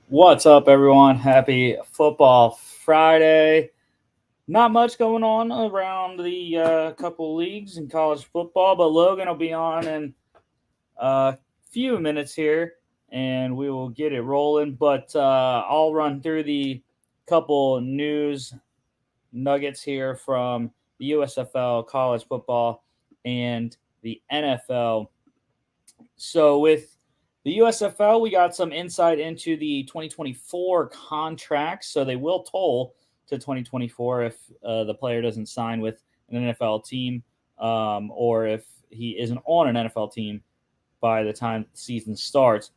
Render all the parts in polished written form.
What's up, everyone? Happy Football Friday. Not much going on around the couple leagues in college football, but Logan will be on in a few minutes here, and we will get it rolling. But I'll run through the couple news nuggets here from the USFL, college football, and the NFL. So with the USFL, we got some insight into the 2024 contracts. So they will toll to 2024 if the player doesn't sign with an NFL team, or if he isn't on an NFL team by the time the season starts.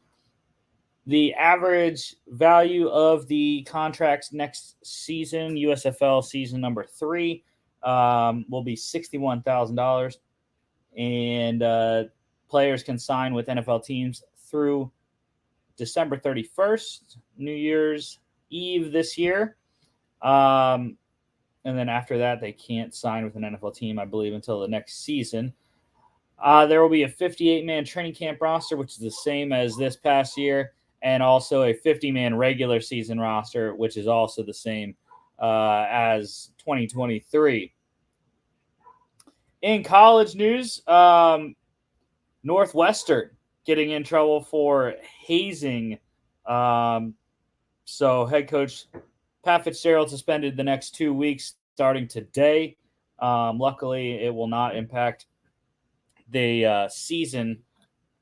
The average value of the contracts next season, USFL season number 3, will be $61,000, and players can sign with NFL teams through December 31st, New Year's Eve this year. And then after that, they can't sign with an NFL team, I believe, until the next season. There will be a 58-man training camp roster, which is the same as this past year, and also a 50-man regular season roster, which is also the same as 2023. In college news, Northwestern getting in trouble for hazing. So head coach Pat Fitzgerald suspended the next 2 weeks starting today. Luckily, it will not impact the season.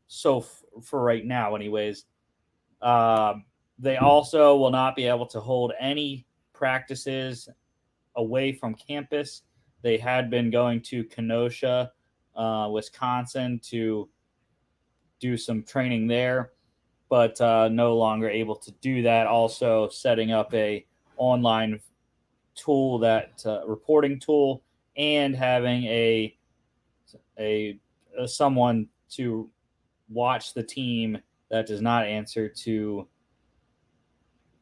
So for right now, anyways, they also will not be able to hold any practices away from campus. They had been going to Kenosha, Wisconsin, to do some training there, but no longer able to do that. Also, setting up a online tool, that reporting tool, and having a someone to watch the team that does not answer to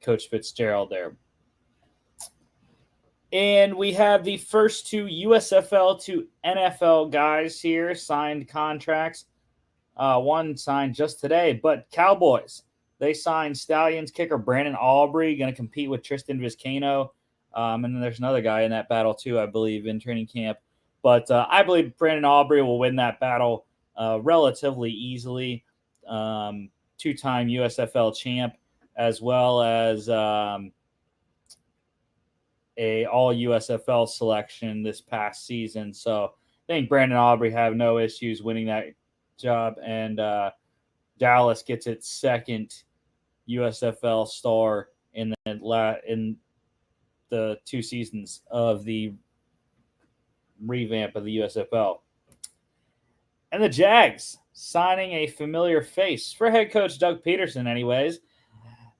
Coach Fitzgerald there. And we have the first two USFL to NFL guys here, signed contracts. One signed just today, but Cowboys, they signed Stallions kicker Brandon Aubrey, going to compete with Tristan Vizcaino. And then there's another guy in that battle too, I believe, in training camp. But I believe Brandon Aubrey will win that battle relatively easily. Two-time USFL champ, as well as a all USFL selection this past season. So I think Brandon Aubrey have no issues winning that job, and Dallas gets its second USFL star in the 2 seasons of the revamp of the USFL. And the Jags signing a familiar face for head coach Doug Peterson, anyways.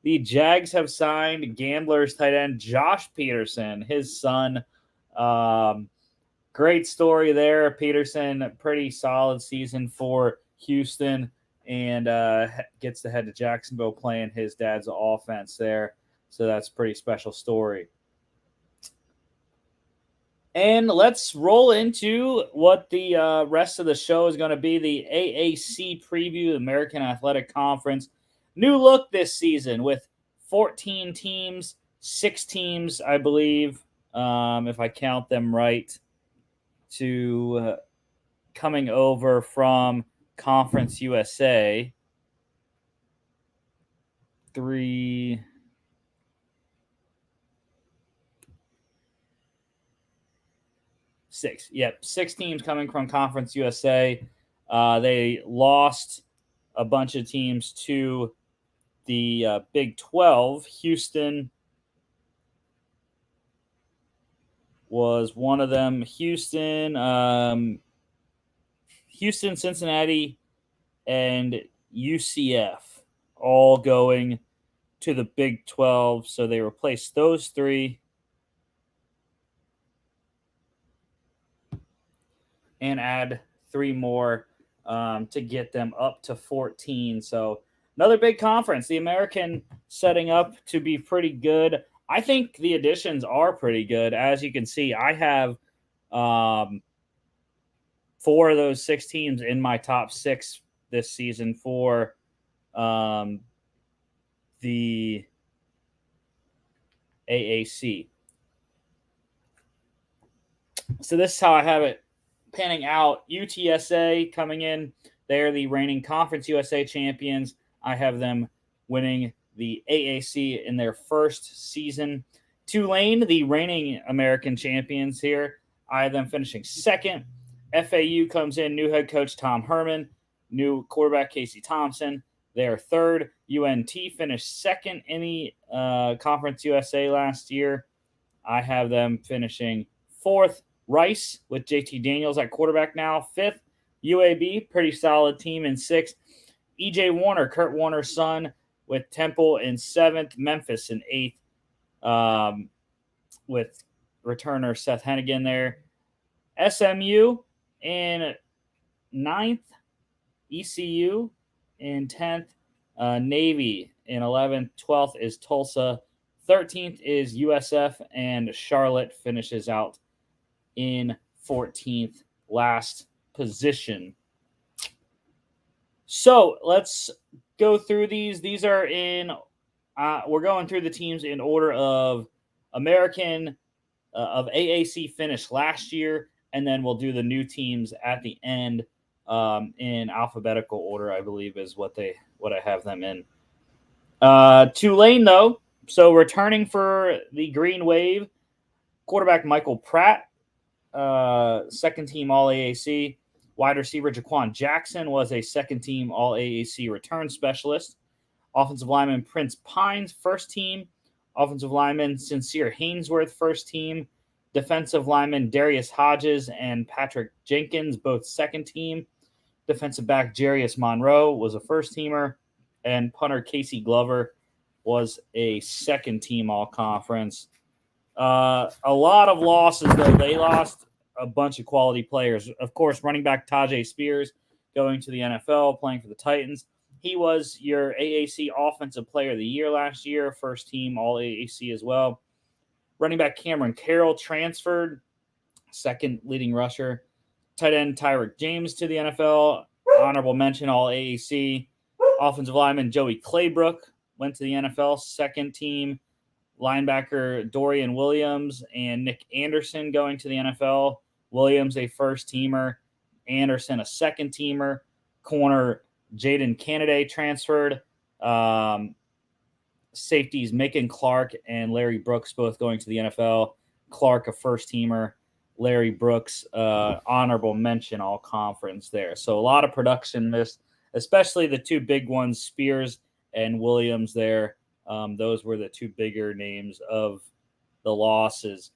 The Jags have signed Gamblers tight end Josh Peterson, his son. Great story there. Peterson, pretty solid season for Houston, and gets to head to Jacksonville playing his dad's offense there. So that's a pretty special story. And let's roll into what the rest of the show is going to be, the AAC preview, American Athletic Conference. New look this season with 14 teams, 6 teams, I believe, if I count them right, to coming over from Conference USA. 3, 6. Yep, 6 teams coming from Conference USA. They lost a bunch of teams to the Big 12. Houston was one of them. Houston, Cincinnati, and UCF all going to the Big 12. So they replaced those 3 and add 3 more to get them up to 14. So another big conference. The American setting up to be pretty good. I think the additions are pretty good. As you can see, I have 4 of those 6 teams in my top 6 this season for the AAC. So this is how I have it panning out. UTSA coming in. They're the reigning Conference USA champions. I have them winning the AAC in their first season. Tulane, the reigning American champions here. I have them finishing second. FAU comes in. New head coach Tom Herman. New quarterback Casey Thompson. They're third. UNT finished second in the Conference USA last year. I have them finishing fourth. Rice with JT Daniels at quarterback now, fifth. UAB, pretty solid team in sixth. EJ Warner, Kurt Warner's son, with Temple in seventh. Memphis in eighth, with returner Seth Hennigan there. SMU in ninth. ECU in 10th. Navy in 11th. 12th is Tulsa. 13th is USF, and Charlotte finishes out in 14th, last position. So let's go through these. These are in, we're going through the teams in order of American, of AAC finished last year, and then we'll do the new teams at the end in alphabetical order, I believe is what I have them in. Tulane, though, so returning for the Green Wave, quarterback Michael Pratt, second team All AAC. Wide receiver Jaquan Jackson was a second team All AAC return specialist. Offensive lineman Prince Pines, first team. Offensive lineman Sincere Hainsworth, first team. Defensive lineman Darius Hodges and Patrick Jenkins, both second team. Defensive back Jarius Monroe was a first teamer. And punter Casey Glover was a second team all conference. A lot of losses, though. They lost a bunch of quality players. Of course, running back Tajay Spears going to the NFL, playing for the Titans. He was your AAC Offensive Player of the Year last year, first team All AAC as well. Running back Cameron Carroll transferred, second leading rusher. Tight end Tyrick James to the NFL, honorable mention All AAC. Offensive lineman Joey Claybrook went to the NFL, second team. Linebacker Dorian Williams and Nick Anderson going to the NFL. Williams, a first-teamer. Anderson, a second-teamer. Corner Jaden Kennedy transferred. Safeties Macon Clark and Larry Brooks both going to the NFL. Clark, a first-teamer. Larry Brooks, honorable mention all-conference there. So a lot of production missed, especially the two big ones, Spears and Williams there. Those were the two bigger names of the losses.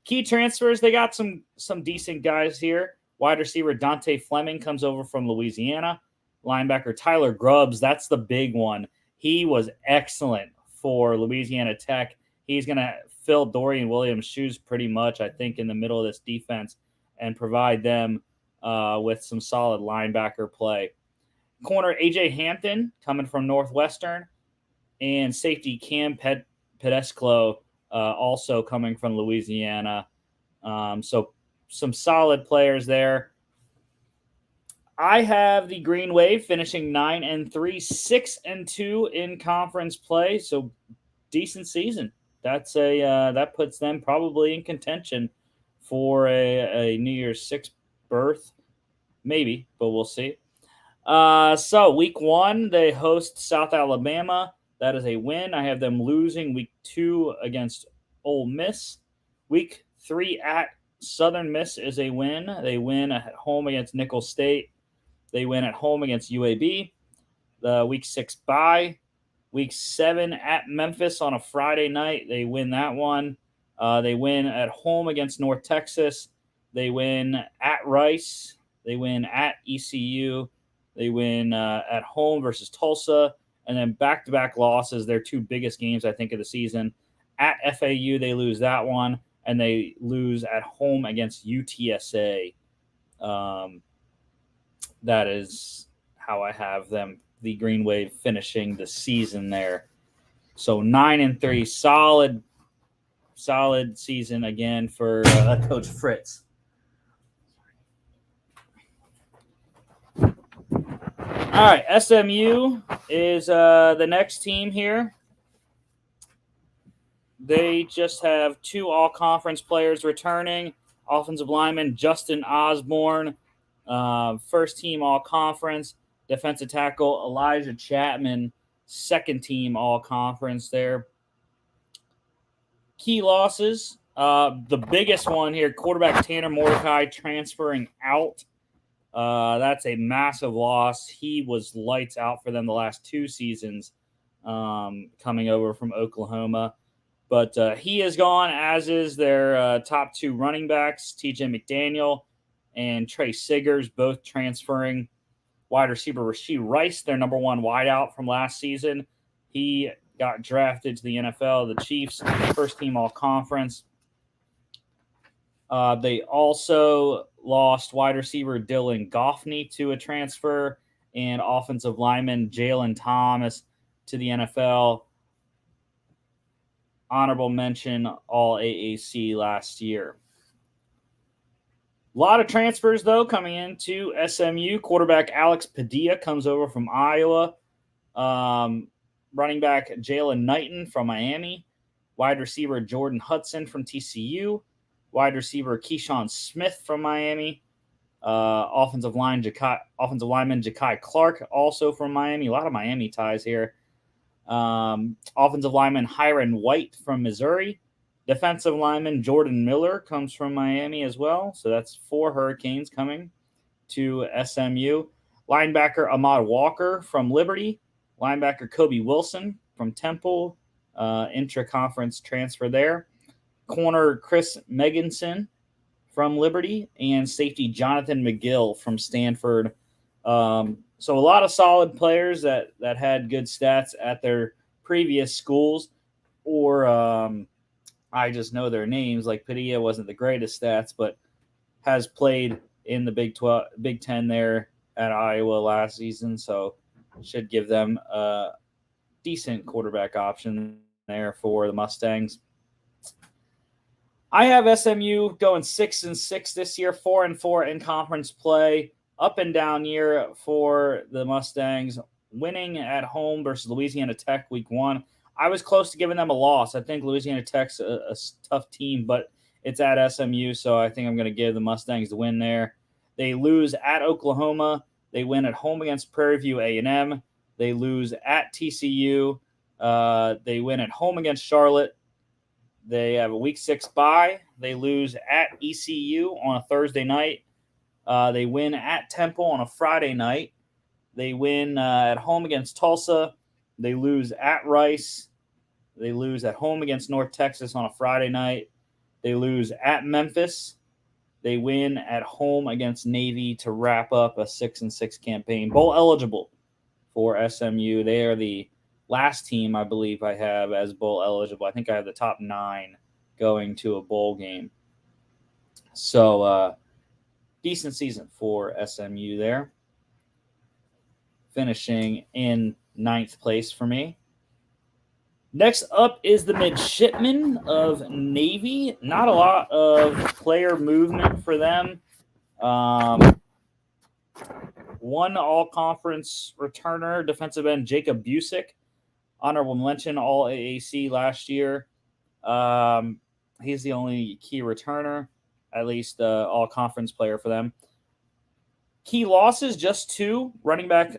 Key transfers, they got some decent guys here. Wide receiver Dante Fleming comes over from Louisiana. Linebacker Tyler Grubbs, that's the big one. He was excellent for Louisiana Tech. He's going to fill Dorian Williams' shoes pretty much, I think, in the middle of this defense and provide them with some solid linebacker play. Corner A.J. Hampton coming from Northwestern. And safety Cam Pedesclo also coming from Louisiana. So some solid players there. I have the Green Wave finishing 9-3, 6-2 in conference play. So decent season. That puts them probably in contention for a New Year's Six berth, maybe, but we'll see. So week 1, they host South Alabama. That is a win. I have them losing week 2 against Ole Miss. Week 3 at Southern Miss is a win. They win at home against Nicholls State. They win at home against UAB. The week 6 bye. Week 7 at Memphis on a Friday night. They win that one. They win at home against North Texas. They win at Rice. They win at ECU. They win at home versus Tulsa. And then back-to-back losses, their two biggest games, I think, of the season. At FAU, they lose that one, and they lose at home against UTSA. That is how I have them, the Green Wave, finishing the season there. So 9-3, solid season again for Coach Fritz. All right, SMU is the next team here. they just have 2 all-conference players returning. Offensive lineman Justin Osborne, first-team all-conference. Defensive tackle Elijah Chapman, second-team all-conference there. Key losses. The biggest one here, quarterback Tanner Mordecai transferring out. That's a massive loss. He was lights out for them the last 2 seasons, coming over from Oklahoma. But he is gone, as is their top 2 running backs, TJ McDaniel and Trey Siggers, both transferring. Wide receiver Rashee Rice, their number 1 wideout from last season. He got drafted to the NFL, the Chiefs, first team all-conference. They also lost wide receiver Dylan Goffney to a transfer and offensive lineman Jalen Thomas to the NFL. Honorable mention, all AAC last year. A lot of transfers, though, coming into SMU. Quarterback Alex Padilla comes over from Iowa. Running back Jalen Knighton from Miami. Wide receiver Jordan Hudson from TCU. Wide receiver Keyshawn Smith from Miami. Offensive lineman Ja'Kai Clark, also from Miami. A lot of Miami ties here. Offensive lineman Hiron White from Missouri. Defensive lineman Jordan Miller comes from Miami as well. So that's 4 Hurricanes coming to SMU. Linebacker Ahmad Walker from Liberty. Linebacker Kobe Wilson from Temple. Intra-conference transfer there. Corner Chris Meganson from Liberty. And safety Jonathan McGill from Stanford. So a lot of solid players that had good stats at their previous schools, or I just know their names. Like Padilla wasn't the greatest stats, but has played in the Big Ten there at Iowa last season, so should give them a decent quarterback option there for the Mustangs. I have SMU going 6-6 this year, 4-4 in conference play. Up and down year for the Mustangs, winning at home versus Louisiana Tech week 1. I was close to giving them a loss. I think Louisiana Tech's a tough team, but it's at SMU, so I think I'm going to give the Mustangs the win there. They lose at Oklahoma. They win at home against Prairie View A&M. They lose at TCU. They win at home against Charlotte. They have a week 6 bye. They lose at ECU on a Thursday night. They win at Temple on a Friday night. They win at home against Tulsa. They lose at Rice. They lose at home against North Texas on a Friday night. They lose at Memphis. They win at home against Navy to wrap up a 6-6 campaign. Bowl eligible for SMU. They are the last team I believe I have as bowl eligible. I think I have the top 9 going to a bowl game. So, decent season for SMU there. Finishing in 9th place for me. Next up is the midshipmen of Navy. Not a lot of player movement for them. One all-conference returner, defensive end Jacob Busick. Honorable mention, all AAC last year. He's the only key returner, at least all-conference player for them. Key losses, just 2. Running back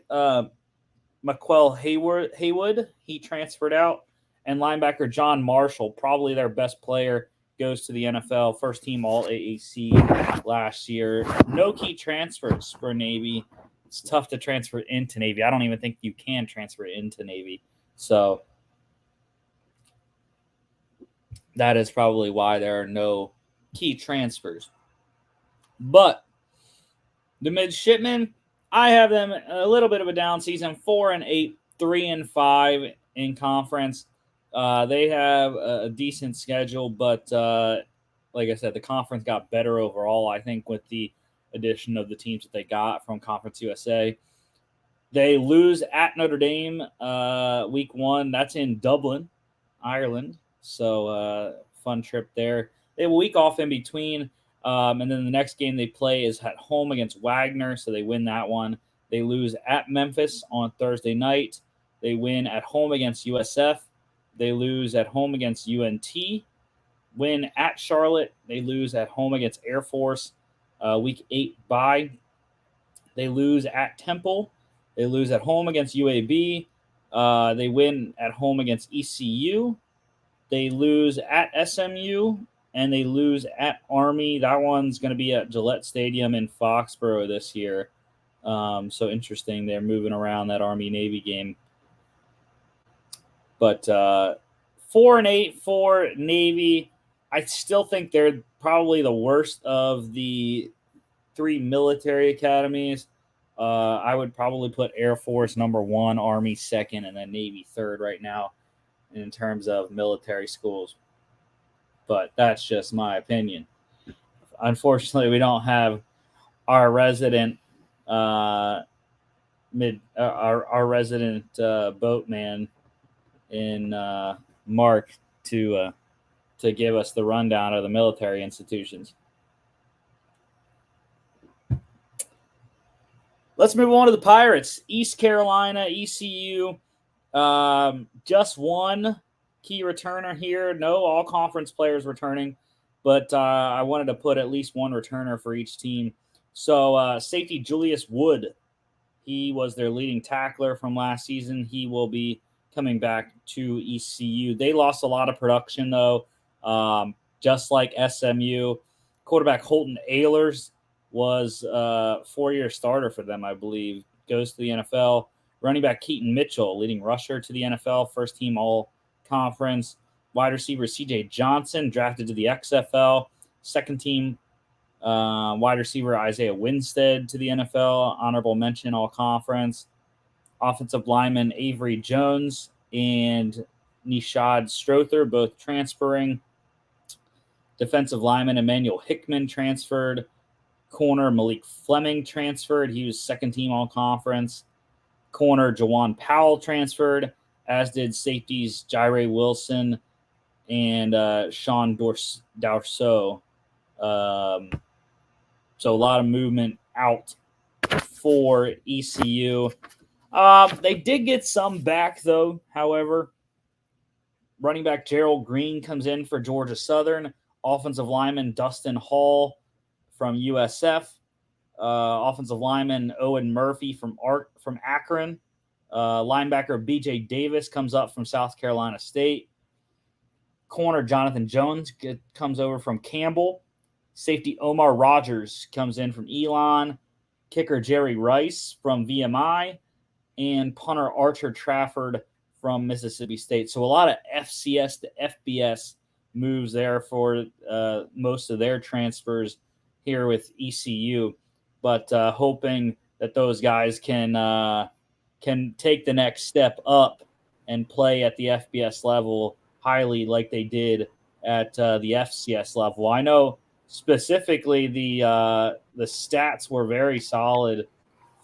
McQuell Haywood, he transferred out. And linebacker John Marshall, probably their best player, goes to the NFL. First team all AAC last year. No key transfers for Navy. It's tough to transfer into Navy. I don't even think you can transfer into Navy. So that is probably why there are no key transfers. But the midshipmen, I have them a little bit of a down season, 4-8, 3-5 in conference. They have a decent schedule, but like I said, the conference got better overall, I think, with the addition of the teams that they got from Conference USA. They lose at Notre Dame week 1. That's in Dublin, Ireland. So fun trip there. They have a week off in between. And then the next game they play is at home against Wagner, so they win that one. They lose at Memphis on Thursday night. They win at home against USF. They lose at home against UNT. Win at Charlotte. They lose at home against Air Force. Week 8 bye. They lose at Temple. They lose at home against UAB. They win at home against ECU. They lose at SMU. And they lose at Army. That one's going to be at Gillette Stadium in Foxborough this year. So interesting. They're moving around that Army-Navy game. But 4-8 for Navy. I still think they're probably the worst of the 3 military academies. I would probably put Air Force number 1, Army second, and then Navy third right now in terms of military schools. But that's just my opinion. Unfortunately, we don't have our resident our resident boatman in Mark to give us the rundown of the military institutions. Let's move on to the Pirates. East Carolina, ECU, just one key returner here. No all-conference players returning, but I wanted to put at least one returner for each team. So safety Julius Wood, he was their leading tackler from last season. He will be coming back to ECU. They lost a lot of production, though, just like SMU. Quarterback Holton Ahlers was a 4-year starter for them, I believe. Goes to the NFL. Running back Keaton Mitchell, leading rusher to the NFL, first team all-conference. Wide receiver CJ Johnson, drafted to the XFL. Second team wide receiver Isaiah Winstead to the NFL, honorable mention all-conference. Offensive lineman Avery Jones and Nishad Strother, both transferring. Defensive lineman Emmanuel Hickman transferred. Corner Malik Fleming transferred. He was second team all-conference. Corner Jawan Powell transferred, as did safeties Jaire Wilson and Sean Darceau. So a lot of movement out for ECU. They did get some back, though, however. Running back Gerald Green comes in for Georgia Southern. Offensive lineman Dustin Hall from USF. Offensive lineman Owen Murphy from Akron. Linebacker BJ Davis comes up from South Carolina State. Corner Jonathan Jones comes over from Campbell. Safety Omar Rogers comes in from Elon. Kicker Jerry Rice from VMI. And punter Archer Trafford from Mississippi State. So a lot of FCS to FBS moves there for most of their transfers here with ECU. But hoping that those guys can take the next step up and play at the FBS level highly like they did at the FCS level. I know specifically the stats were very solid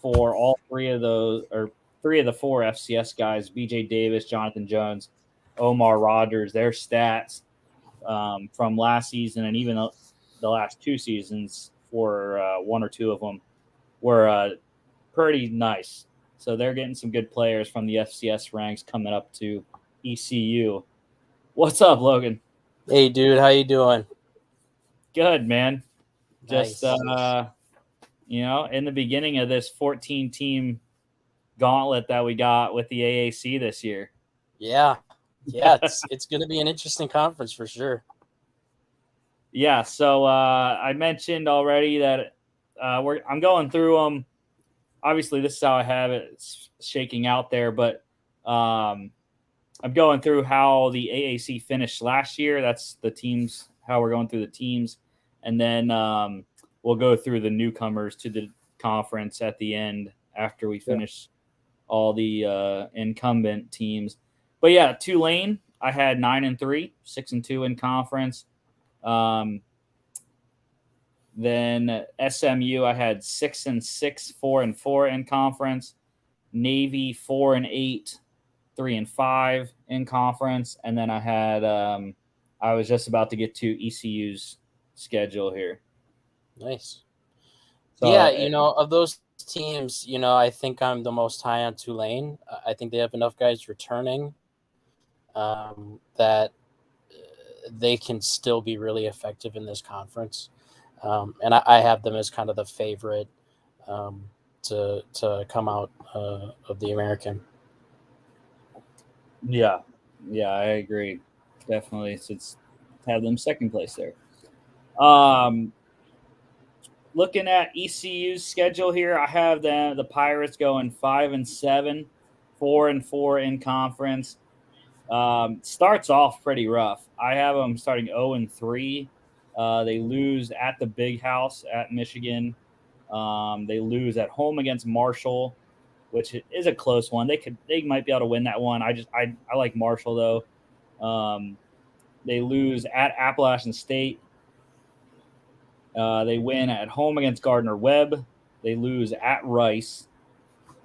for all three of the 4 FCS guys: BJ Davis, Jonathan Jones, Omar Rogers. Their stats from last season and even the last 2 seasons for 1 or 2 of them were pretty nice. So they're getting some good players from the FCS ranks coming up to ECU. What's up, Logan? Hey, dude, how you doing? Good, man. Just Nice. in the beginning of this 14-team gauntlet that we got with the AAC this year. Yeah, it's going to be an interesting conference for sure. Yeah, so I mentioned already that I'm going through them. Obviously, this is how I have it. It's shaking out there, but I'm going through how the AAC finished last year. That's the teams, how we're going through the teams. And then we'll go through the newcomers to the conference at the end after we finish all the incumbent teams. But yeah, Tulane, I had 9-3, 6-2 in conference. Then SMU, I had 6-6, 4-4 in conference. Navy 4-8, 3-5 in conference. And then I had I was just about to get to ECU's schedule here. Nice. So, yeah, of those teams, I think I'm the most high on Tulane. I think they have enough guys returning. that they can still be really effective in this conference. And I have them as kind of the favorite to come out of the American. Yeah, I agree. Definitely, since have them second place there. Looking at ECU's schedule here, I have the Pirates going 5-7, 4-4 in conference. Starts off pretty rough. I have them starting 0-3. They lose at the Big House at Michigan. They lose at home against Marshall, which is a close one. They might be able to win that one. I like Marshall though. They lose at Appalachian State. They win at home against Gardner Webb. They lose at Rice.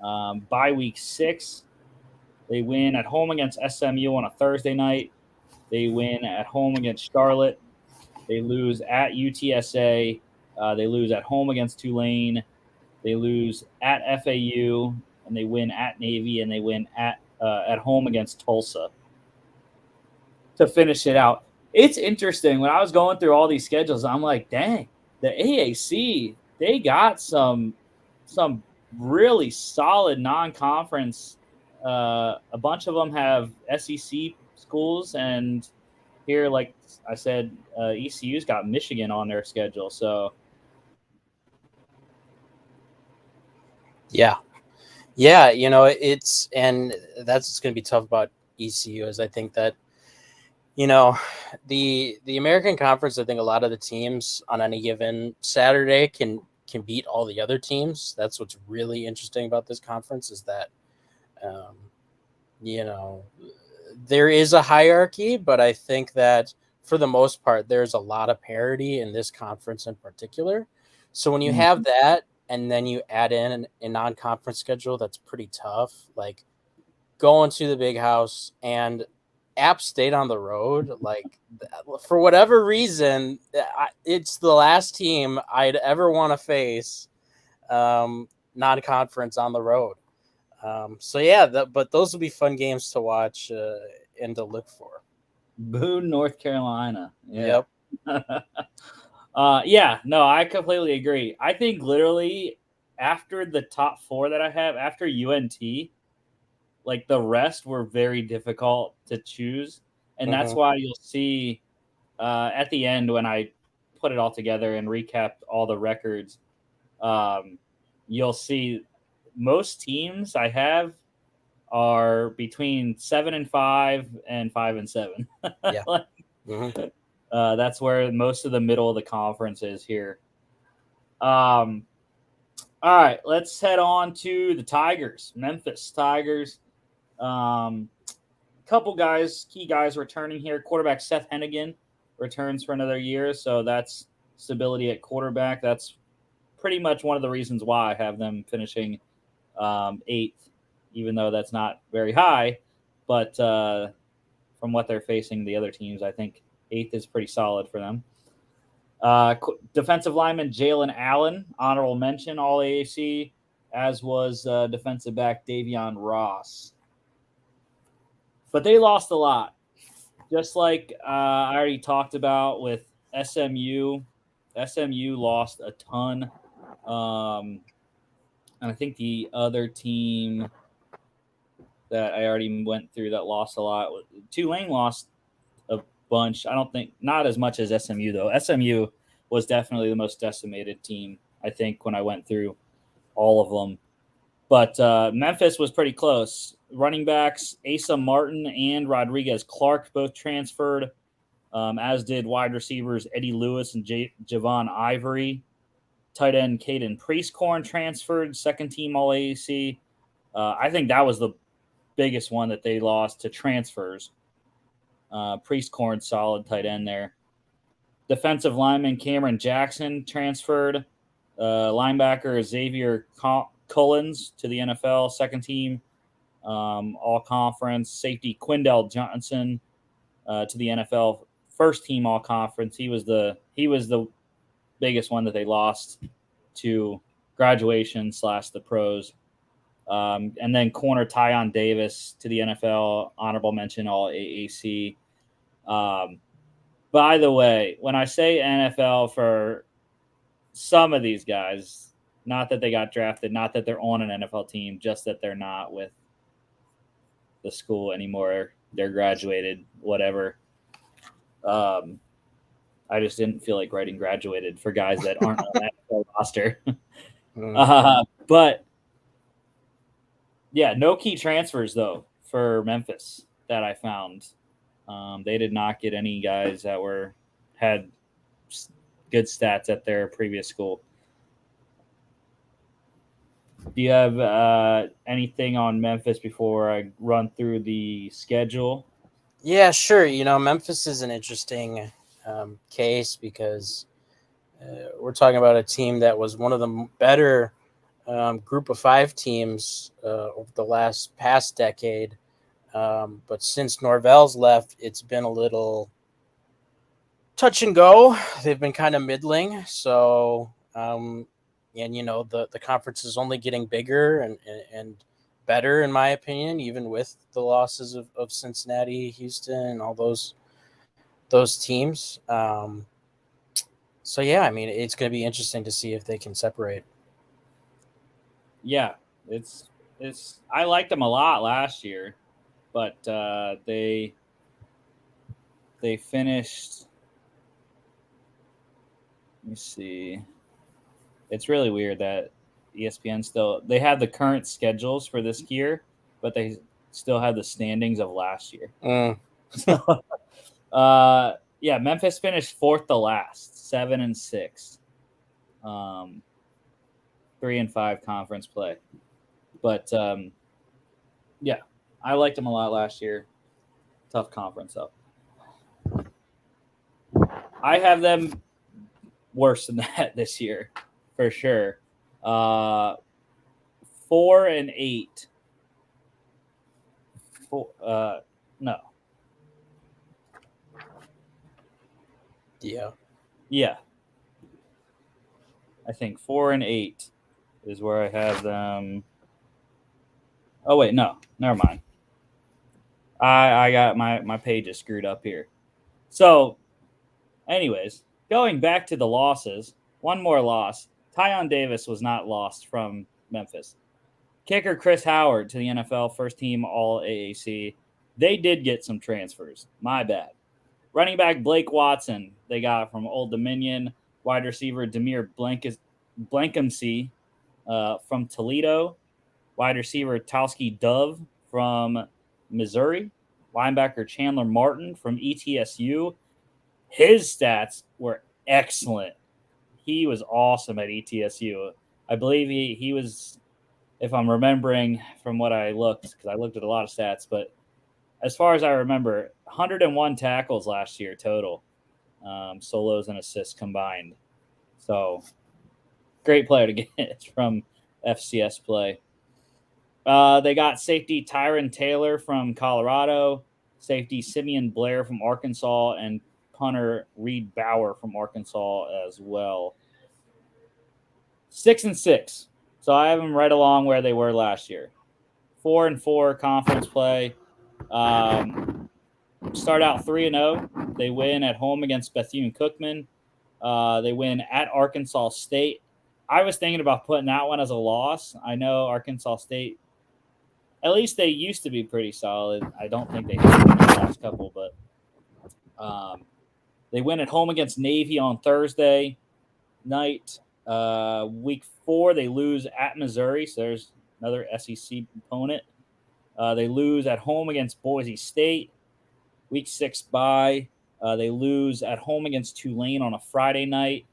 By week 6, they win at home against SMU on a Thursday night. They win at home against Charlotte. They lose at UTSA. They lose at home against Tulane. They lose at FAU, and they win at Navy, and they win at home against Tulsa to finish it out. It's interesting. When I was going through all these schedules, I'm like, dang, the AAC, they got some really solid non-conference. A bunch of them have SEC schools, and here, like I said, ECU's got Michigan on their schedule. So yeah, it's, and that's going to be tough about ECU, is I think that the American Conference, I think a lot of the teams on any given Saturday can beat all the other teams. That's what's really interesting about this conference, is that there is a hierarchy, but I think that for the most part, there's a lot of parity in this conference in particular. So when you have that, and then you add in a non-conference schedule that's pretty tough, like going to the Big House and App State on the road, like, for whatever reason, it's the last team I'd ever want to face non-conference on the road. So yeah, but those will be fun games to watch and to look for. Boone, North Carolina. Yeah. Yep. Yeah, no, I completely agree. I think literally after the top 4 that I have, after UNT, like the rest were very difficult to choose. And that's why you'll see at the end when I put it all together and recap all the records, you'll see most teams I have are between 7-5 and 5-7. Yeah. That's where most of the middle of the conference is here. All right, let's head on to the Tigers, Memphis Tigers. Couple key guys returning here. Quarterback Seth Hennigan returns for another year, so that's stability at quarterback. That's pretty much one of the reasons why I have them finishing 8th, even though that's not very high. But from what they're facing the other teams, I think 8th is pretty solid for them. Defensive lineman Jalen Allen, honorable mention, all AAC, as was defensive back Davion Ross. But they lost a lot. Just like I already talked about with SMU. SMU lost a ton. And I think the other team that I already went through that lost a lot, Tulane lost a bunch. I don't think, not as much as SMU, though. SMU was definitely the most decimated team, I think, when I went through all of them. But Memphis was pretty close. Running backs Asa Martin and Rodriguez Clark both transferred, as did wide receivers Eddie Lewis and Javon Ivory. Tight end Caden Priestcorn transferred, second team All AAC. I think that was the biggest one that they lost to transfers. Priestcorn, solid tight end there. Defensive lineman Cameron Jackson transferred. Linebacker Xavier Cullens to the NFL, second team all conference. Safety Quindell Johnson to the NFL, first team all conference. He was the biggest one that they lost to graduation / the pros. And then corner Tyon Davis to the NFL, honorable mention, all AAC. By the way, when I say NFL for some of these guys, not that they got drafted, not that they're on an NFL team, just that they're not with the school anymore. They're graduated, whatever. I just didn't feel like writing graduated for guys that aren't on that NFL roster. But yeah, no key transfers though for Memphis that I found. They did not get any guys that had good stats at their previous school. Do you have anything on Memphis before I run through the schedule? Yeah, sure. Memphis is an interesting case because we're talking about a team that was one of the better group of 5 teams over the past decade. But since Norvell's left, it's been a little touch and go. They've been kind of middling. So, and the conference is only getting bigger and better, in my opinion, even with the losses of Cincinnati, Houston, and all those teams. So yeah, I mean, it's going to be interesting to see if they can separate. Yeah, it's I liked them a lot last year, but they finished. Let me see. It's really weird that ESPN they have the current schedules for this year, but they still have the standings of last year. So, yeah, Memphis finished 4th to last, 7-6, 3-5 conference play. But yeah, I liked them a lot last year. Tough conference though. I have them worse than that this year, for sure. 4-8. No. Yeah. I think 4-8 is where I have them. Oh wait, no, never mind. I got my page is screwed up here. So, anyways, going back to the losses, one more loss. Tyon Davis was not lost from Memphis. Kicker Chris Howard to the NFL, first team All AAC. They did get some transfers. My bad. Running back Blake Watson, they got from Old Dominion. Wide receiver Demir Blankumsey from Toledo. Wide receiver Towski Dove from Missouri. Linebacker Chandler Martin from ETSU. His stats were excellent. He was awesome at ETSU. I believe he was, if I'm remembering from what I looked, because I looked at a lot of stats, but as far as I remember, 101 tackles last year total, solos and assists combined. So, great player to get from FCS play. They got safety Tyron Taylor from Colorado, safety Simeon Blair from Arkansas, and punter Reed Bauer from Arkansas as well. 6-6. So I have them right along where they were last year. 4-4 conference play. Start out 3-0. They win at home against Bethune-Cookman. They win at Arkansas State. I was thinking about putting that one as a loss. I know Arkansas State, at least they used to be pretty solid. I don't think they have been the last couple, but they win at home against Navy on Thursday night. Week 4, they lose at Missouri, so there's another SEC opponent. They lose at home against Boise State. Week 6 bye. They lose at home against Tulane on a Friday night.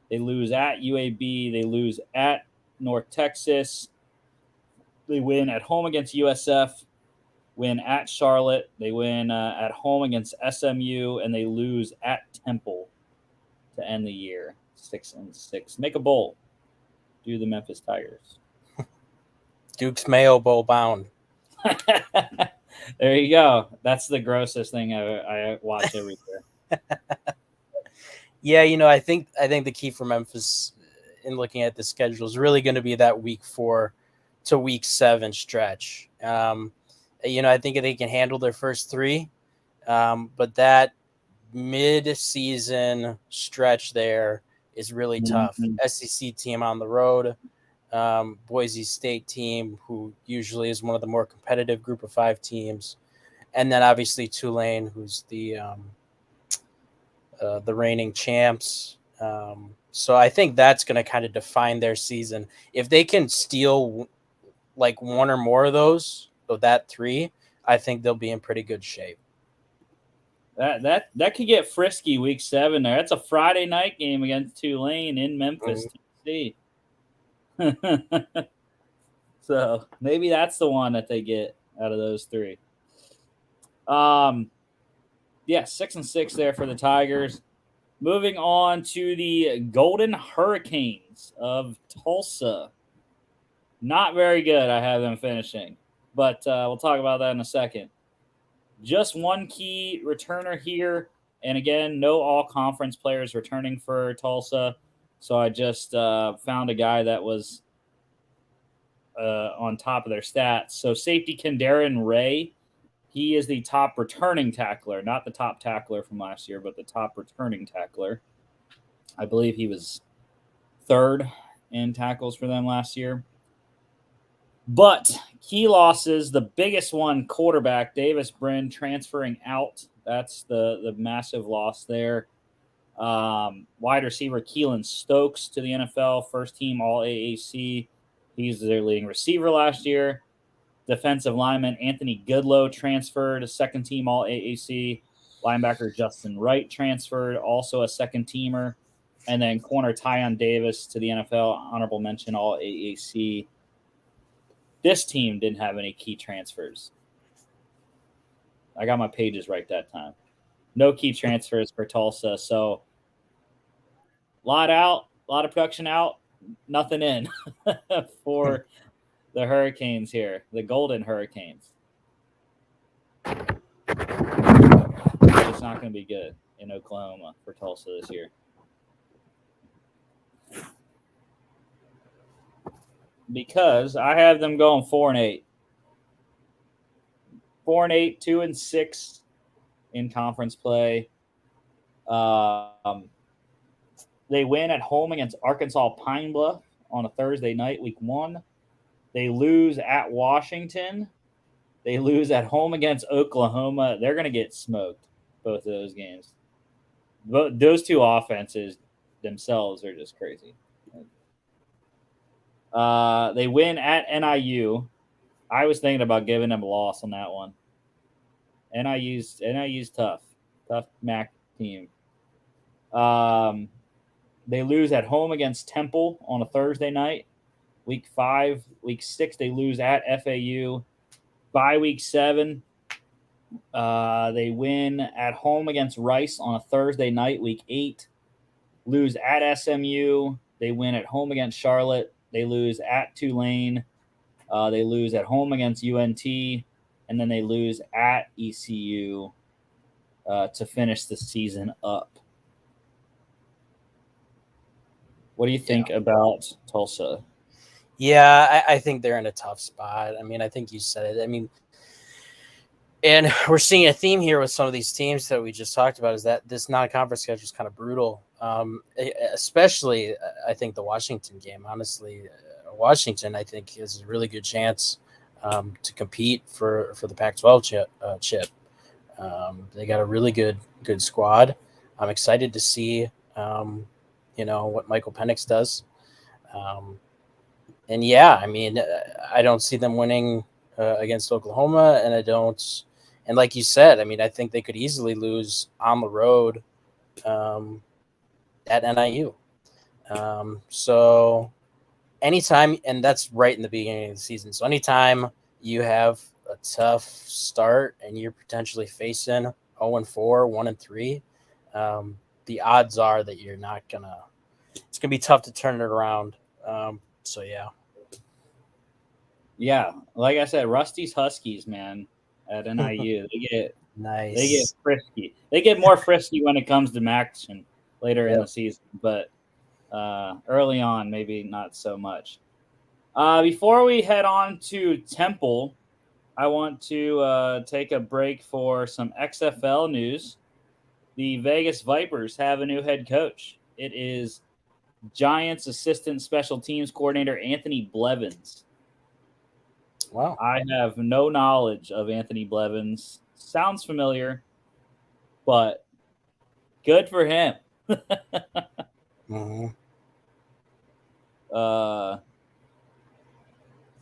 They lose at UAB. They lose at North Texas. They win at home against USF. Win at Charlotte. They win at home against SMU, and they lose at Temple to end the year. 6-6. Make a bowl. Do the Memphis Tigers. Duke's Mayo Bowl bound. There you go. That's the grossest thing I watch every year. Yeah, I think the key for Memphis in looking at the schedule is really going to be that week 4 to week 7 stretch. I think they can handle their first 3, but that mid-season stretch there is really tough. Mhm. SEC team on the road, Boise State team, who usually is one of the more competitive group of 5 teams, and then obviously Tulane, who's the reigning champs. So I think that's going to kind of define their season. If they can steal like one or more of those, of that 3, I think they'll be in pretty good shape. That could get frisky week 7 there. That's a Friday night game against Tulane in Memphis, Tennessee. So maybe that's the one that they get out of those 3. Yeah, 6-6 there for the Tigers. Moving on to the Golden Hurricanes of Tulsa. Not very good, I have them finishing, but we'll talk about that in a second. Just one key returner here, and again, no all-conference players returning for Tulsa, so I just found a guy that was on top of their stats. So safety Kendaren Ray, he is the top returning tackler, not the top tackler from last year, but the top returning tackler. I believe he was 3rd in tackles for them last year. But key losses, the biggest one, quarterback Davis Brin transferring out. That's the massive loss there. Wide receiver Keelan Stokes to the NFL, first team All AAC. He's their leading receiver last year. Defensive lineman Anthony Goodlow transferred, a second team All AAC. Linebacker Justin Wright transferred, also a second teamer. And then corner Tyon Davis to the NFL, honorable mention All AAC. This team didn't have any key transfers. I got my pages right that time. No key transfers for Tulsa. So a lot out, a lot of production out, nothing in for the Hurricanes here, the Golden Hurricanes. It's not going to be good in Oklahoma for Tulsa this year. Because I have them going 4-8. 4-8, 2-6 in conference play. They win at home against Arkansas Pine Bluff on a Thursday night, week 1. They lose at Washington. They lose at home against Oklahoma. They're going to get smoked, both of those games. But those 2 offenses themselves are just crazy. They win at NIU. I was thinking about giving them a loss on that one. NIU's tough MAC team. They lose at home against Temple on a Thursday night, week 5. Week 6, they lose at FAU. By week 7, they win at home against Rice on a Thursday night, week 8. Lose at SMU. They win at home against Charlotte. They lose at Tulane. They lose at home against UNT. And then they lose at ECU to finish the season up. What do you think about Tulsa? Yeah, I think they're in a tough spot. I mean, I think you said it. I mean, and we're seeing a theme here with some of these teams that we just talked about, is that this non-conference schedule is kind of brutal. Especially, I think the Washington game. Honestly, Washington, I think, has a really good chance to compete for the Pac-12 chip. They got a really good squad. I'm excited to see, what Michael Penix does. And yeah, I mean, I don't see them winning against Oklahoma, and I don't. And like you said, I mean, I think they could easily lose on the road at NIU. So anytime, and that's right in the beginning of the season. So anytime you have a tough start and you're potentially facing 0-4, 1-3, the odds are that you're not gonna. It's gonna be tough to turn it around. So yeah. Yeah, like I said, Rusty's Huskies, man, at NIU, they get Nice. They get frisky. They get more frisky when it comes to action later in the season, but early on, maybe not so much. Before we head on to Temple, I want to take a break for some XFL news. The Vegas Vipers have a new head coach. It is Giants assistant special teams coordinator Anthony Blevins. Wow. I have no knowledge of Anthony Blevins. Sounds familiar, but good for him. Mm-hmm.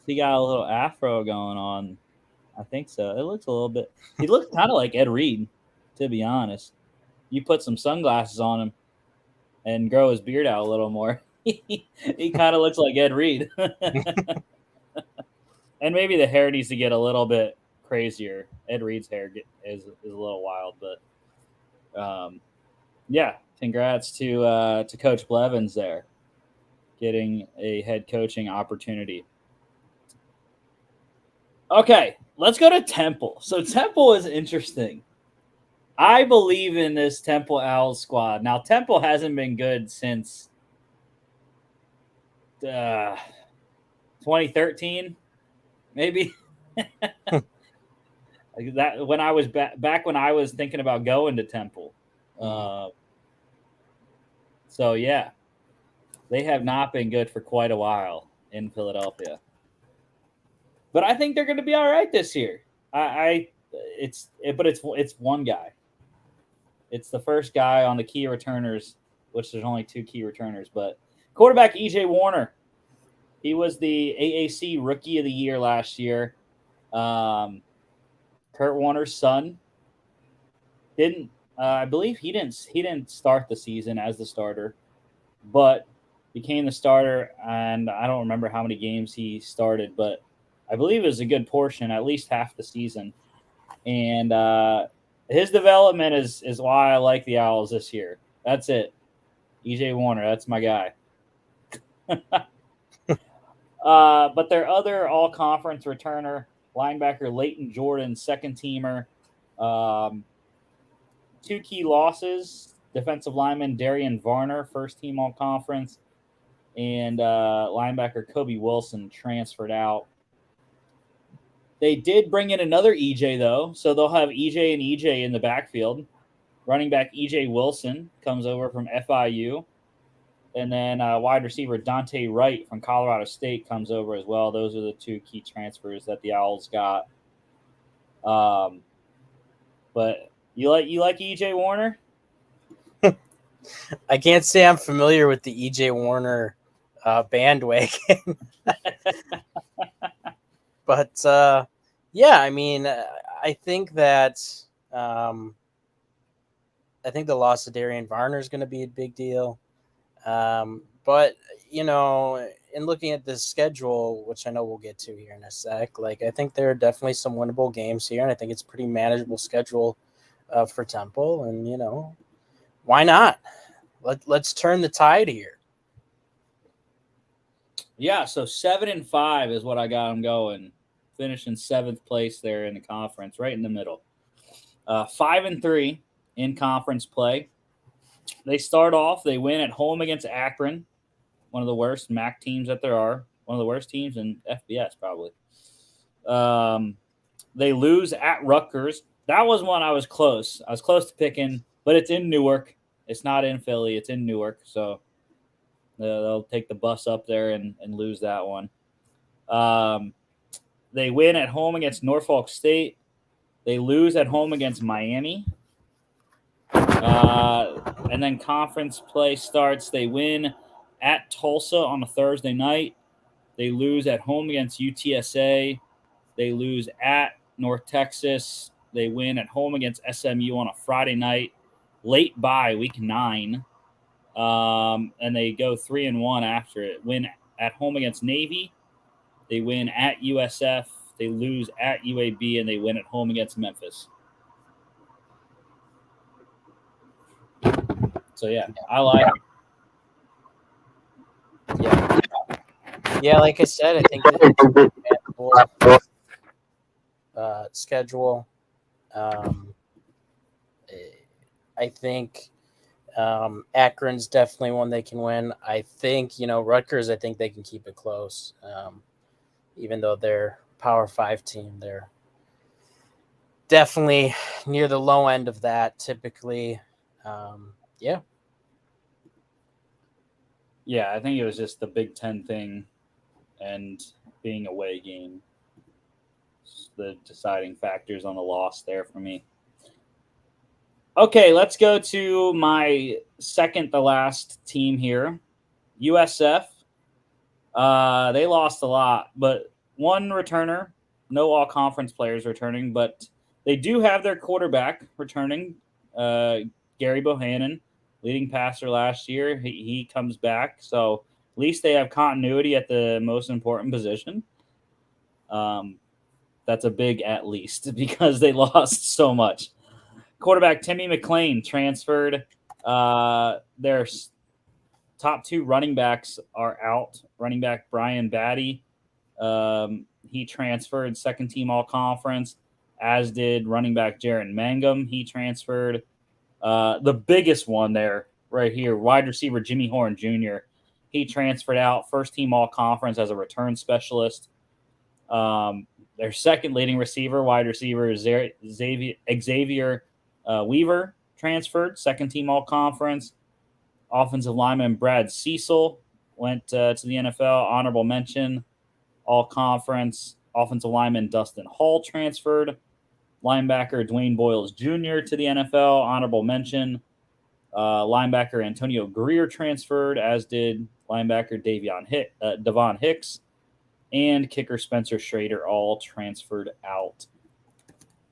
He got a little afro going on. I think so. It looks a little bit. He looks kind of like Ed Reed, to be honest. You put some sunglasses on him and grow his beard out a little more. He kind of looks like Ed Reed. And maybe the hair needs to get a little bit crazier. Ed Reed's hair is a little wild, but yeah, congrats to Coach Blevins there, getting a head coaching opportunity. Okay, let's go to Temple. So Temple is interesting. I believe in this Temple Owls squad. Now Temple hasn't been good since 2013, maybe. Like that when I was back when I was thinking about going to Temple. So yeah, they have not been good for quite a while in Philadelphia. But I think they're going to be all right this year. It's one guy. It's the first guy on the key returners, which there's only 2 key returners. But quarterback EJ Warner, he was the AAC Rookie of the Year last year. Kurt Warner's son didn't. I believe he didn't start the season as the starter, but became the starter. And I don't remember how many games he started, but I believe it was a good portion, at least half the season. And his development is why I like the Owls this year. That's it. EJ Warner, that's my guy. But their other all-conference returner, linebacker Leighton Jordan, second teamer. 2 key losses. Defensive lineman Darian Varner, first team all-conference. And linebacker Kobe Wilson transferred out. They did bring in another EJ, though, so they'll have EJ and EJ in the backfield. Running back EJ Wilson comes over from FIU. And then wide receiver Dante Wright from Colorado State comes over as well. Those are the 2 key transfers that the Owls got. But you like EJ Warner? I can't say I'm familiar with the EJ Warner bandwagon. But yeah, I mean, I think that I think the loss of Darian Varner is going to be a big deal. But you know, in looking at this schedule, which I know we'll get to here in a sec, like I think there are definitely some winnable games here, and I think it's a pretty manageable schedule for Temple. And you know, why not? Let's turn the tide here. Yeah, so 7-5 is what I got them going. Finishing 7th place there in the conference, right in the middle. 5-3 in conference play. They start off, they win at home against Akron, one of the worst MAC teams that there are, one of the worst teams in FBS probably. They lose at Rutgers. That was one I was close. I was close to picking, but it's in Newark. It's not in Philly. It's in Newark, so they'll take the bus up there and lose that one. They win at home against Norfolk State. They lose at home against Miami. And then conference play starts. They win at Tulsa on a Thursday night. They lose at home against UTSA. They lose at North Texas. They win at home against SMU on a Friday night, late bye week 9. And they go 3-1 after it. Win at home against Navy. They win at USF. They lose at UAB, and they win at home against Memphis. So, yeah, I like it. Yeah, like I said, I think it's a manageable schedule. I think Akron's definitely one they can win. I think, Rutgers, I think they can keep it close. Even though they're Power 5 team, they're definitely near the low end of that typically. Yeah. Yeah, I think it was just the Big Ten thing and being away game. The deciding factors on the loss there for me. Okay, let's go to my second to last team here, USF. They lost a lot, but one returner, no all conference players returning, but they do have their quarterback returning, Gary Bohannon, leading passer last year. He comes back, so at least they have continuity at the most important position. That's a big at least because they lost so much. Quarterback Timmy McClain transferred. Their top two running backs are out. Running back Brian Batty, he transferred, second team all conference, as did running back Jaron Mangum. He transferred. The biggest one there, right here, wide receiver Jimmy Horn Jr. He transferred out, first team all conference as a return specialist. Their second leading receiver, wide receiver Xavier Weaver, transferred, second team all conference. Offensive lineman Brad Cecil went to the NFL, honorable mention, all conference. Offensive lineman Dustin Hall transferred. Linebacker Dwayne Boyles Jr. to the NFL, honorable mention. Linebacker Antonio Greer transferred, as did linebacker Devon Hicks, and kicker Spencer Schrader, all transferred out.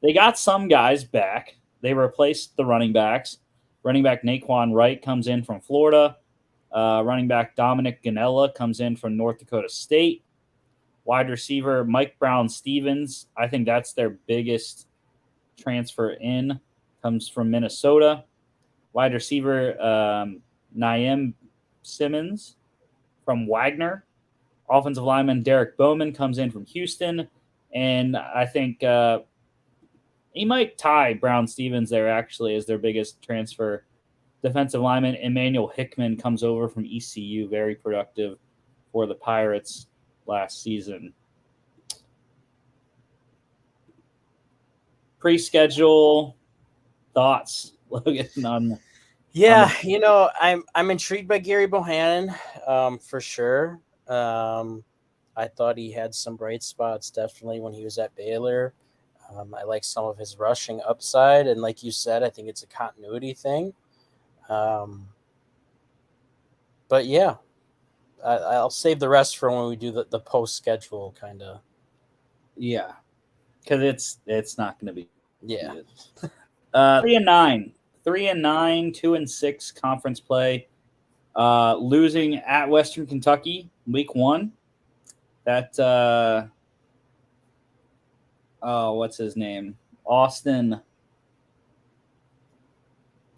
They got some guys back. They replaced the running backs. Running back Naquan Wright comes in from Florida. Running back Dominic Ganella comes in from North Dakota State. Wide receiver Mike Brown-Stevens, I think that's their biggest transfer in, comes from Minnesota. Wide receiver Naeem Simmons from Wagner. Offensive lineman Derek Bowman comes in from Houston. And I think he might tie Brown-Stevens there, actually, as their biggest transfer. Defensive lineman Emmanuel Hickman comes over from ECU, very productive for the Pirates last season. Pre-schedule thoughts, Logan? I'm intrigued by Gary Bohannon, for sure. I thought he had some bright spots definitely when he was at Baylor. I like some of his rushing upside, and like you said, I think it's a continuity thing. But yeah, I'll save the rest for when we do the post schedule kind of. Yeah, because it's not going to be. Yeah. 3-9, 2-6 conference play. Losing at Western Kentucky week 1. That what's his name? Austin.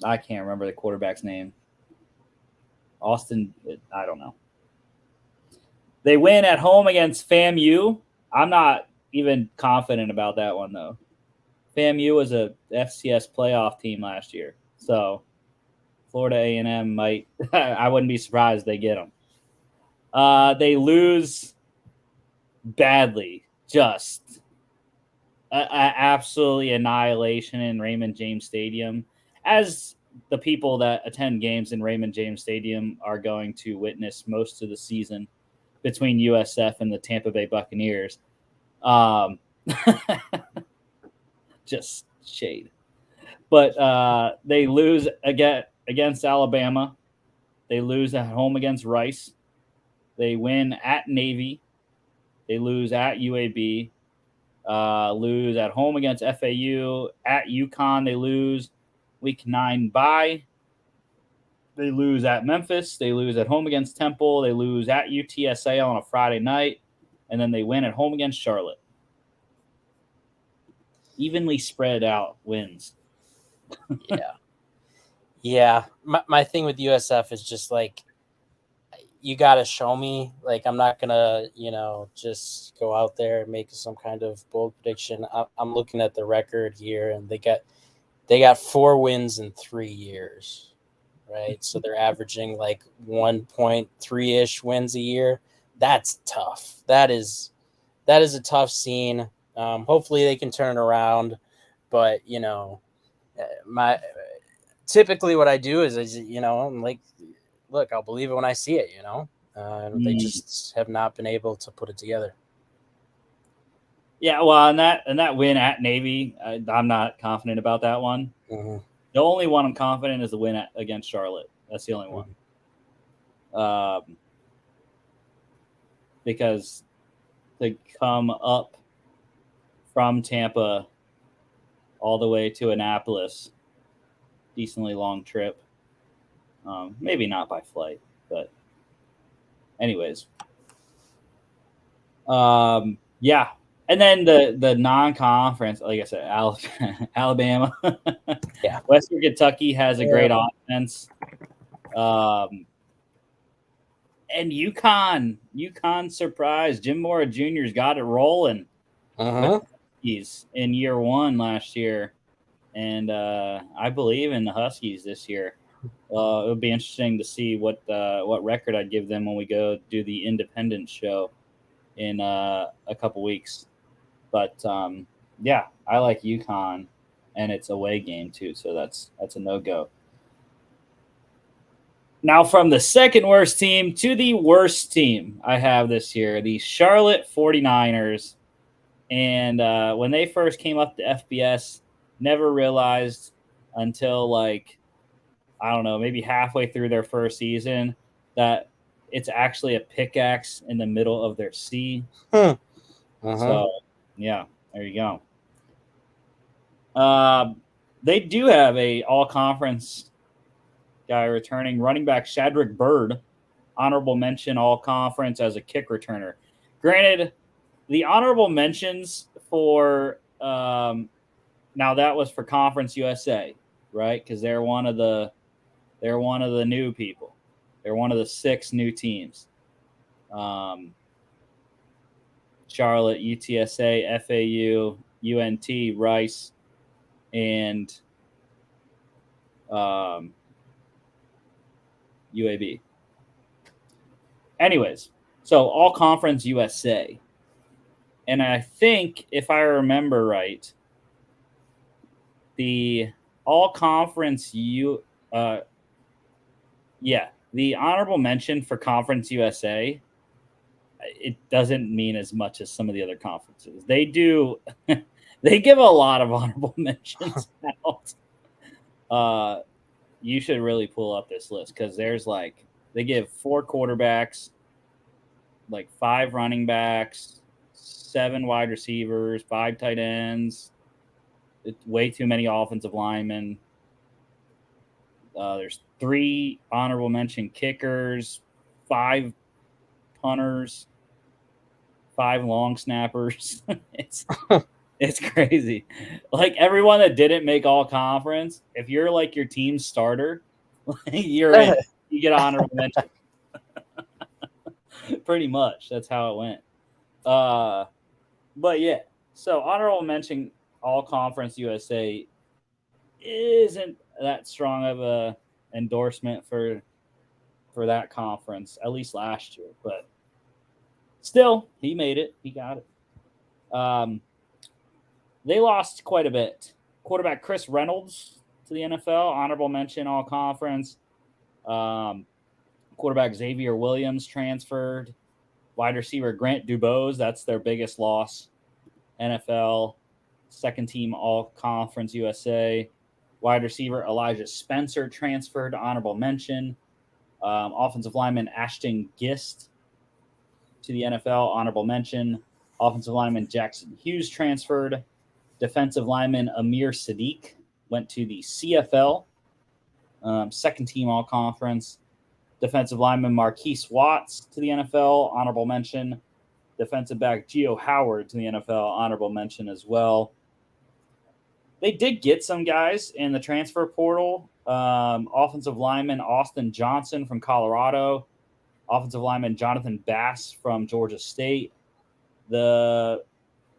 I can't remember the quarterback's name. Austin, I don't know. They win at home against FAMU. I'm not even confident about that one, though. FAMU was a FCS playoff team last year. So Florida A&M might – I wouldn't be surprised they get them. They lose badly, just absolutely annihilation in Raymond James Stadium, as the people that attend games in Raymond James Stadium are going to witness most of the season between USF and the Tampa Bay Buccaneers. Just shade. But they lose against Alabama. They lose at home against Rice. They win at Navy. They lose at UAB. Lose at home against FAU. At UConn, they lose. Week 9 bye. They lose at Memphis. They lose at home against Temple. They lose at UTSA on a Friday night. And then they win at home against Charlotte. Evenly spread out wins. Yeah. Yeah. My thing with USF is just like, you got to show me. Like, I'm not going to, just go out there and make some kind of bold prediction. I'm looking at the record here, and they got 4 wins in 3 years. right? So they're averaging like 1.3-ish wins a year. That's tough. That is a tough scene. Hopefully they can turn it around, but my typically what I do is I'm like, look, I'll believe it when I see it. They just have not been able to put it together. Yeah, well, and that win at Navy, I'm not confident about that one. Mm-hmm. The only one I'm confident is the win against Charlotte. That's the only one. Because to come up from Tampa all the way to Annapolis, decently long trip. Maybe not by flight, but anyways. Yeah. And then the non-conference, like I said, Alabama. Yeah. Western Kentucky has a great offense. And UConn surprised. Jim Mora Jr.'s got it rolling with the Huskies in year one last year. And I believe in the Huskies this year. It would be interesting to see what record I'd give them when we go do the independent show in a couple weeks. But yeah, I like UConn, and it's away game too, so that's a no-go. Now, from the second worst team to the worst team I have this year, the Charlotte 49ers. And when they first came up to FBS, never realized until I don't know, maybe halfway through their first season that it's actually a pickaxe in the middle of their C. So, yeah, there you go. They do have a all-conference guy returning, running back Shadrick Byrd, honorable mention all-conference as a kick returner. Granted, the honorable mentions for now that was for Conference USA, right? Because they're one of the new people. They're one of the 6 new teams. Charlotte, UTSA, FAU, UNT, Rice, and UAB. Anyways, so all conference USA. And I think, if I remember right, the all conference the honorable mention for Conference USA, it doesn't mean as much as some of the other conferences. They do, they give a lot of honorable mentions out. You should really pull up this list because there's they give 4 quarterbacks, 5 running backs, 7 wide receivers, 5 tight ends. It's way too many offensive linemen. There's 3 honorable mention kickers, 5 punters, 5 long snappers. It's crazy. Everyone that didn't make all conference, if you're your team's starter, you're in. You get honorable mention. Pretty much. That's how it went. But yeah, so honorable mention all conference USA isn't that strong of a endorsement for that conference, at least last year. But still, he made it. He got it. They lost quite a bit. Quarterback Chris Reynolds to the NFL, honorable mention all conference. Quarterback Xavier Williams transferred. Wide receiver Grant Dubose, that's their biggest loss. NFL, second team all conference USA. Wide receiver Elijah Spencer transferred, honorable mention. Offensive lineman Ashton Gist to the NFL, honorable mention. Offensive lineman Jackson Hughes transferred. Defensive lineman Amir Sadiq went to the CFL, second team all conference. Defensive lineman Marquise Watts to the NFL, honorable mention. Defensive back Geo Howard to the NFL, honorable mention as well. They did get some guys in the transfer portal. Offensive lineman Austin Johnson from Colorado. Offensive lineman Jonathan Bass from Georgia State. The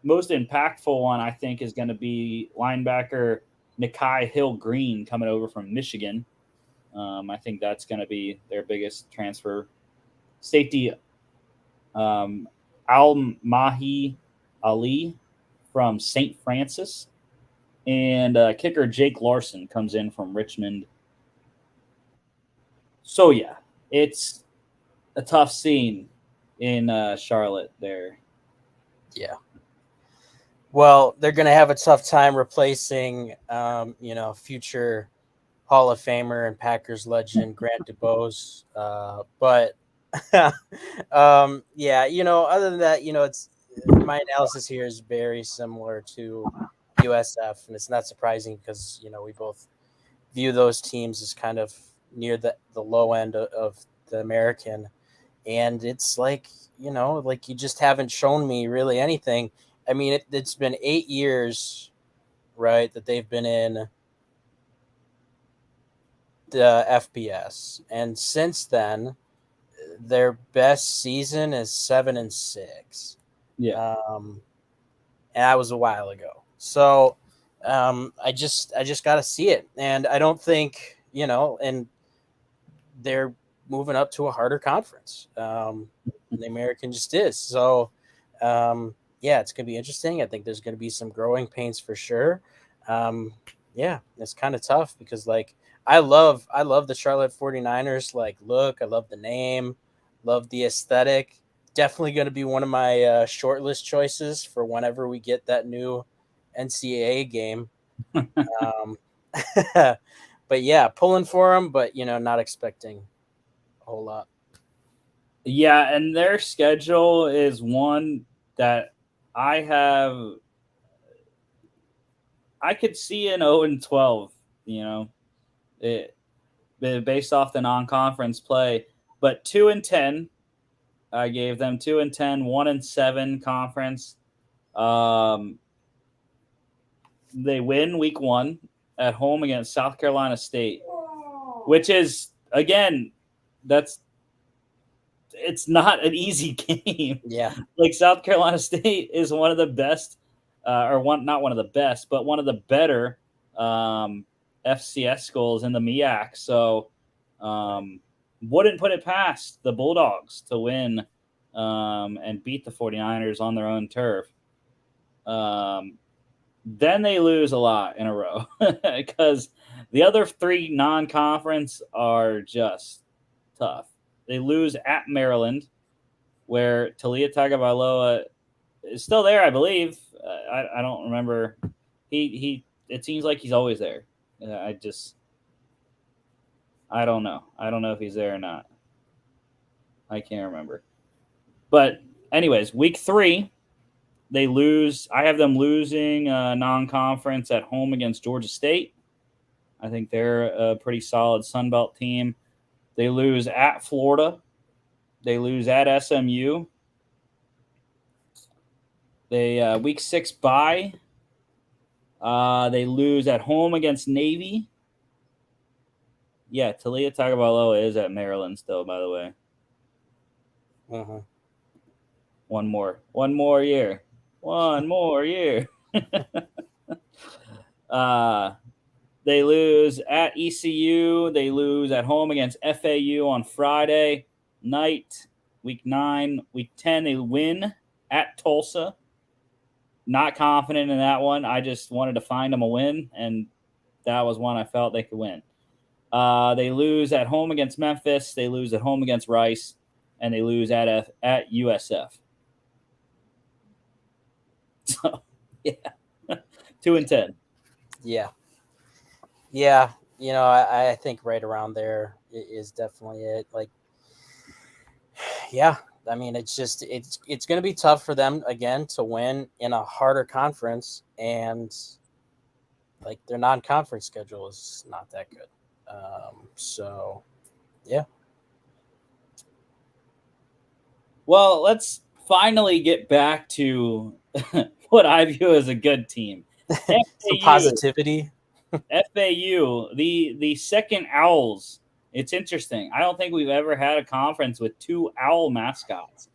most impactful one, I think, is going to be linebacker Nikai Hill-Green coming over from Michigan. I think that's going to be their biggest transfer. Safety Al Mahi Ali from St. Francis, and kicker Jake Larson comes in from Richmond. So yeah, it's a tough scene in Charlotte there. Yeah. Well, they're going to have a tough time replacing, future Hall of Famer and Packers legend Grant DuBose. But yeah, other than that, it's my analysis here is very similar to USF, and it's not surprising because we both view those teams as kind of near the low end of the American, and it's like like you just haven't shown me really anything. I mean, it's been 8 years, right, that they've been in the FBS, and since then, their best season is 7-6. Yeah, And that was a while ago. So, I just got to see it, and I don't think and they're moving up to a harder conference. The American just is. So, yeah, it's going to be interesting. I think there's going to be some growing pains for sure. Yeah, it's kind of tough because I love the Charlotte 49ers look. I love the name, love the aesthetic. Definitely going to be one of my shortlist choices for whenever we get that new NCAA game. Um, but yeah, pulling for them, but not expecting a whole lot. yeah, and their schedule is one that I have. I could see an 0-12. You know, it based off the non-conference play, but 2-10. I gave them 2-10, 1-7 conference. Um, they win week 1 at home against South Carolina State, which is again, it's not an easy game. Yeah. Like South Carolina State is one of the best, not one of the best, but one of the better FCS schools in the MEAC. So wouldn't put it past the Bulldogs to win and beat the 49ers on their own turf. Then they lose a lot in a row because the other 3 non-conference are just tough. They lose at Maryland, where Talia Tagovailoa is still there, I believe. I don't remember. He it seems like he's always there. I don't know. I don't know if he's there or not. I can't remember. But anyways, week 3, they lose. I have them losing non-conference at home against Georgia State. I think they're a pretty solid Sun Belt team. They lose at Florida. They lose at SMU. They week 6 bye. They lose at home against Navy. Yeah, Talia Tagovailoa is at Maryland still, by the way. Mm-hmm. One more year. One more year. They lose at ECU. They lose at home against FAU on Friday night. Week 9. Week 10, they win at Tulsa. Not confident in that one. I just wanted to find them a win, and that was one I felt they could win. They lose at home against Memphis. They lose at home against Rice, and they lose at USF. So, yeah, 2-10. Yeah. Yeah. I think right around there is definitely it. Yeah. I mean, it's going to be tough for them again to win in a harder conference, and their non-conference schedule is not that good. So, yeah. Well, let's finally get back to what I view as a good team. Some positivity. FAU, the second Owls. It's interesting. I don't think we've ever had a conference with 2 owl mascots.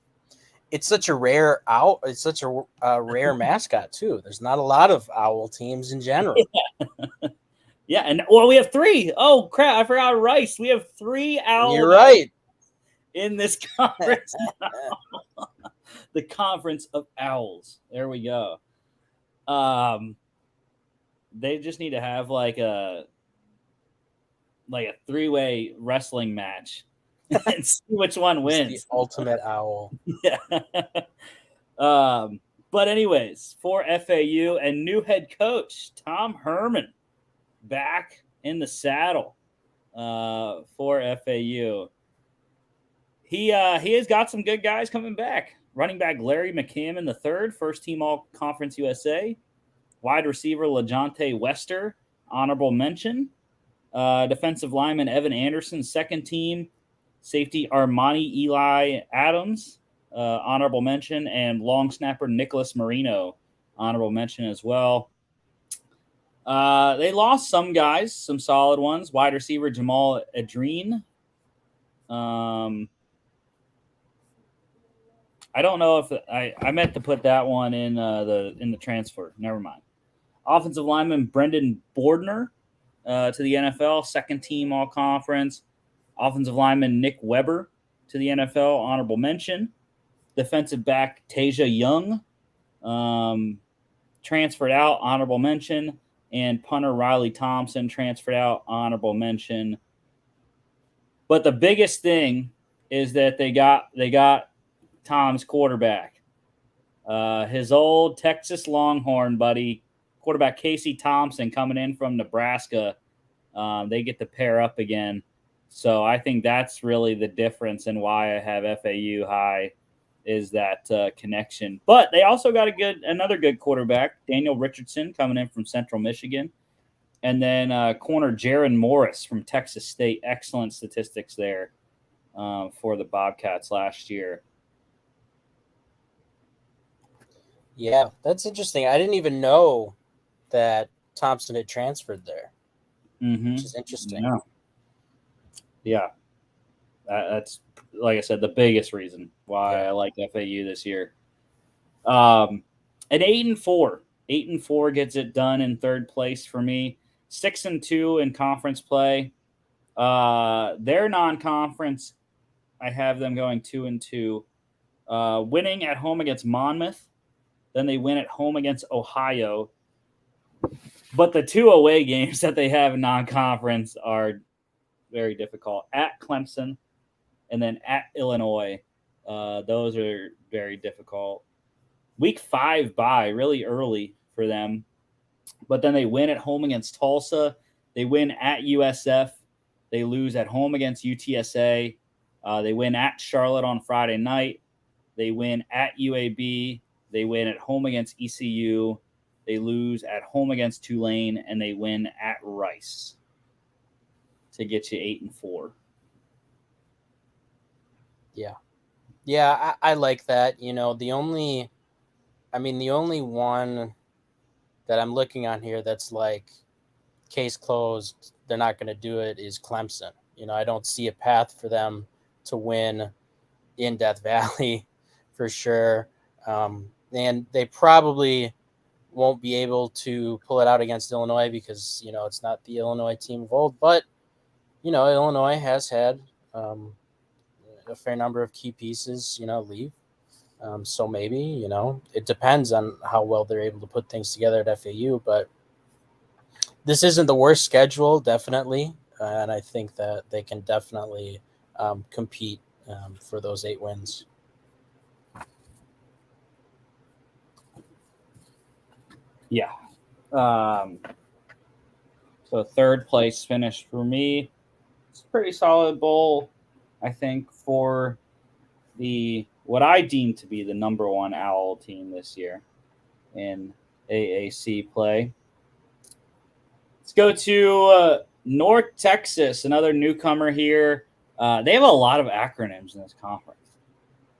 It's such a rare owl. It's such a rare mascot too. There's not a lot of owl teams in general. Yeah. Yeah, and well, we have 3. Oh crap! I forgot Rice. We have 3 Owl. You're right. In this conference, the Conference of Owls. There we go. They just need to have like a 3-way wrestling match and see which one It's wins. the ultimate owl. Yeah. But anyways, for FAU and new head coach Tom Herman back in the saddle for FAU. He has got some good guys coming back. Running back Larry McCammon the third, first team All Conference USA. Wide receiver LaJonte Wester, honorable mention. Defensive lineman Evan Anderson, second team. Safety Armani Eli Adams, honorable mention, and long snapper Nicholas Marino, honorable mention as well. They lost some guys, some solid ones. Wide receiver Jamal Adreen. I don't know if I meant to put that one in the transfer. Never mind. Offensive lineman Brendan Bordner to the NFL, second team All Conference. Offensive lineman Nick Weber to the NFL, honorable mention. Defensive back Tasia Young, transferred out, honorable mention. And punter Riley Thompson transferred out, honorable mention. But the biggest thing is that they got Tom's quarterback, his old Texas Longhorn buddy, quarterback Casey Thompson, coming in from Nebraska. They get to pair up again. So I think that's really the difference in why I have FAU high, is that connection. But they also got another good quarterback, Daniel Richardson, coming in from Central Michigan. And then corner Jaron Morris from Texas State. Excellent statistics there for the Bobcats last year. Yeah, that's interesting. I didn't even know that Thompson had transferred there, which is interesting. Yeah. That's, like I said, the biggest reason why I like FAU this year. An 8-4. 8-4 gets it done in third place for me. 6-2 in conference play. Their non-conference, I have them going 2-2. Winning at home against Monmouth. Then they win at home against Ohio. But the 2 away games that they have in non-conference are very difficult. At Clemson and then at Illinois. Those are very difficult. Week 5 bye really early for them. But then they win at home against Tulsa. They win at USF. They lose at home against UTSA. They win at Charlotte on Friday night. They win at UAB. They win at home against ECU. They lose at home against Tulane, and they win at Rice to get you 8-4. Yeah, I like that. You know, the only one that I'm looking on here that's like case closed, they're not going to do it, is Clemson. You know, I don't see a path for them to win in Death Valley for sure. And they probably won't be able to pull it out against Illinois because, you know, it's not the Illinois team of old. But, you know, Illinois has had a fair number of key pieces, you know, leave. So maybe, you know, it depends on how well they're able to put things together at FAU. But this isn't the worst schedule, definitely. And I think that they can definitely compete for those 8 wins. Yeah. So third place finish for me. It's a pretty solid bowl, I think, for what I deem to be the number 1 Owl team this year in AAC play. Let's go to North Texas, another newcomer here. They have a lot of acronyms in this conference.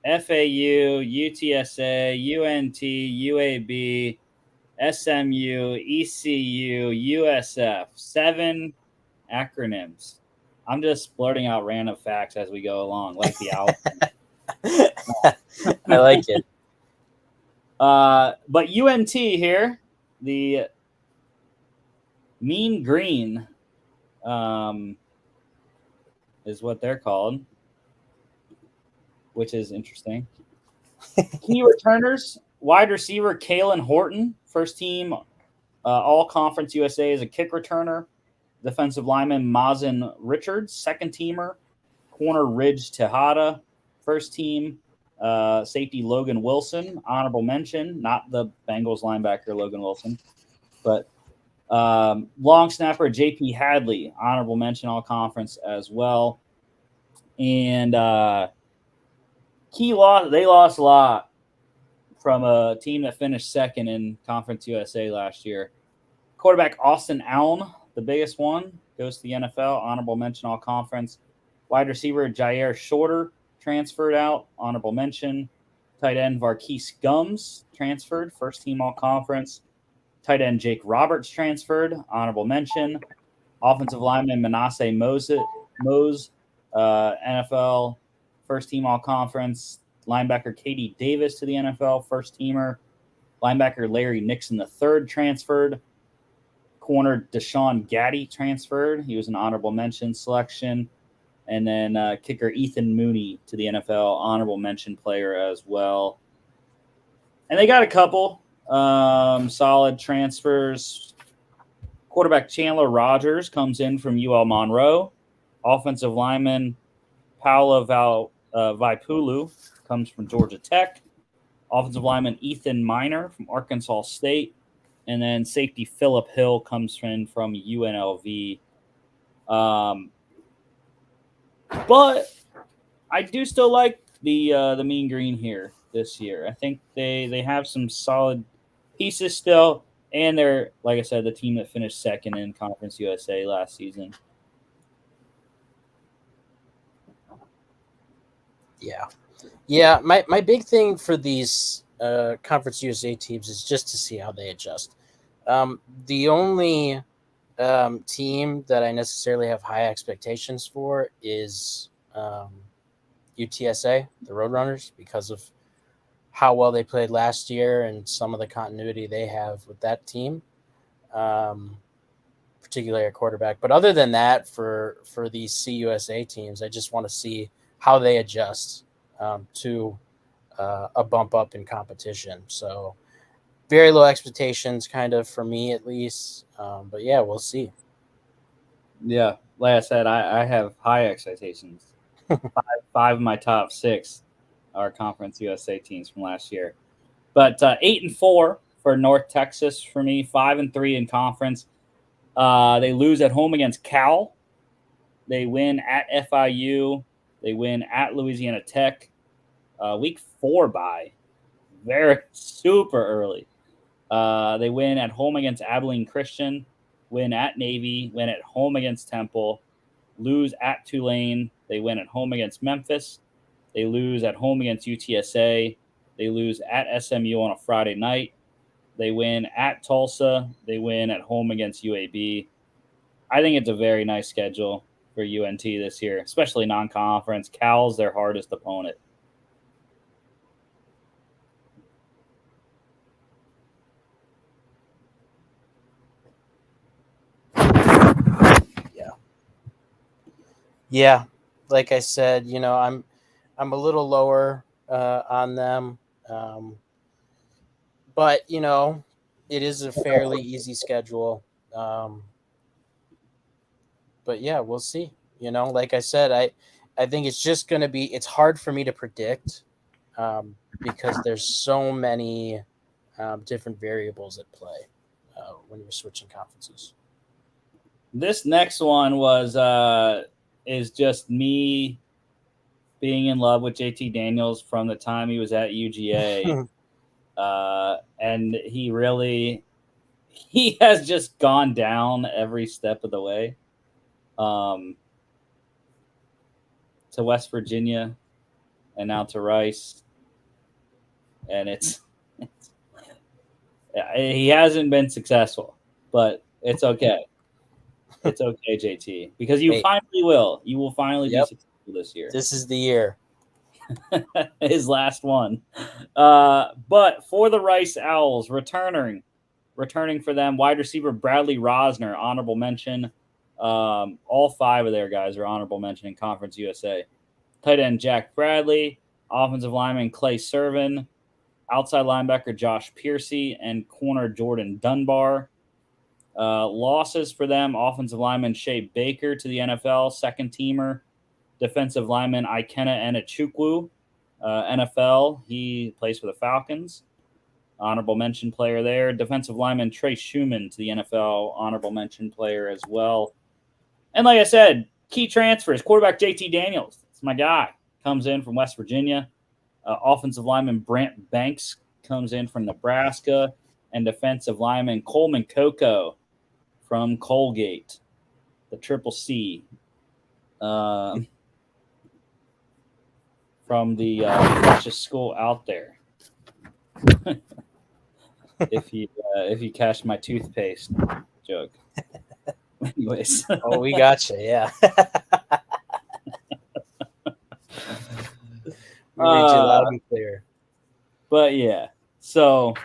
FAU, UTSA, UNT, UAB, SMU, ECU, USF. 7 acronyms. I'm just blurting out random facts as we go along, like the Owl. I like it. But UNT here, the Mean Green is what they're called, which is interesting. Key returners, wide receiver Kalen Horton, first team All Conference USA as a kick returner. Defensive lineman Mazen Richards, second teamer. Corner Ridge Tejada, first team. Safety Logan Wilson, honorable mention, not the Bengals linebacker Logan Wilson, but long snapper JP Hadley, honorable mention, all conference as well. And they lost a lot from a team that finished second in Conference USA last year. Quarterback Austin Allen, the biggest one, goes to the NFL, honorable mention, all conference. Wide receiver Jair Shorter transferred out, honorable mention. Tight end Varquise Gums transferred, first team all conference. Tight end Jake Roberts transferred, honorable mention. Offensive lineman Manasseh Mose, NFL, first team all conference. Linebacker Katie Davis to the NFL, first teamer. Linebacker Larry Nixon III transferred. Corner Deshaun Gaddy transferred. He was an honorable mention selection. And then kicker Ethan Mooney to the NFL, honorable mention player as well. And they got a couple solid transfers. Quarterback Chandler Rogers comes in from UL Monroe. Offensive lineman Paula Vaipulu comes from Georgia Tech. Offensive lineman Ethan Miner from Arkansas State. And then safety Phillip Hill comes in from UNLV. But I do still like the Mean Green here this year. I think they have some solid pieces still, and they're, like I said, the team that finished second in Conference USA last season. Yeah. My big thing for these Conference USA teams is just to see how they adjust. The only team that I necessarily have high expectations for is UTSA, the Roadrunners, because of how well they played last year and some of the continuity they have with that team, particularly at quarterback. But other than that, for these CUSA teams, I just want to see how they adjust to a bump up in competition. So very low expectations, kind of, for me at least. But yeah, we'll see. Yeah, like I said, I have high expectations. Five of my top six are Conference USA teams from last year. But 8-4 for North Texas for me, 5-3 in conference. They lose at home against Cal. They win at FIU. They win at Louisiana Tech. Week 4 bye, very super early. They win at home against Abilene Christian, win at Navy, win at home against Temple, lose at Tulane. They win at home against Memphis. They lose at home against UTSA. They lose at SMU on a Friday night. They win at Tulsa. They win at home against UAB. I think it's a very nice schedule for UNT this year, especially non-conference. Cal's their hardest opponent. Yeah, like I said, I'm a little lower on them, but it is a fairly easy schedule. But yeah, we'll see. Like I said, I think it's just going to be. It's hard for me to predict because there's so many different variables at play when you're switching conferences. This next one is just me being in love with JT Daniels from the time he was at UGA. And he has just gone down every step of the way. To West Virginia and now to Rice. And he hasn't been successful, but it's okay. It's okay, JT, because you finally will. You will finally be successful this year. This is the year. His last one. But for the Rice Owls, returning returning for them, wide receiver Bradley Rosner, honorable mention. All 5 of their guys are honorable mention in Conference USA. Tight end Jack Bradley, offensive lineman Clay Servin, outside linebacker Josh Piercy, and corner Jordan Dunbar. Losses for them, offensive lineman Shea Baker to the NFL, second teamer. Defensive lineman Ikenna Enechukwu, NFL. He plays for the Falcons. Honorable mention player there. Defensive lineman Trey Schumann to the NFL. Honorable mention player as well. And like I said, key transfers. Quarterback JT Daniels. It's my guy. Comes in from West Virginia. Offensive lineman Brant Banks comes in from Nebraska. And defensive lineman Coleman Coco from Colgate. The Triple C. From the richest school out there. if you catch my toothpaste joke. Anyways. Oh, we got you. Yeah. We read you loud and clear. But yeah, so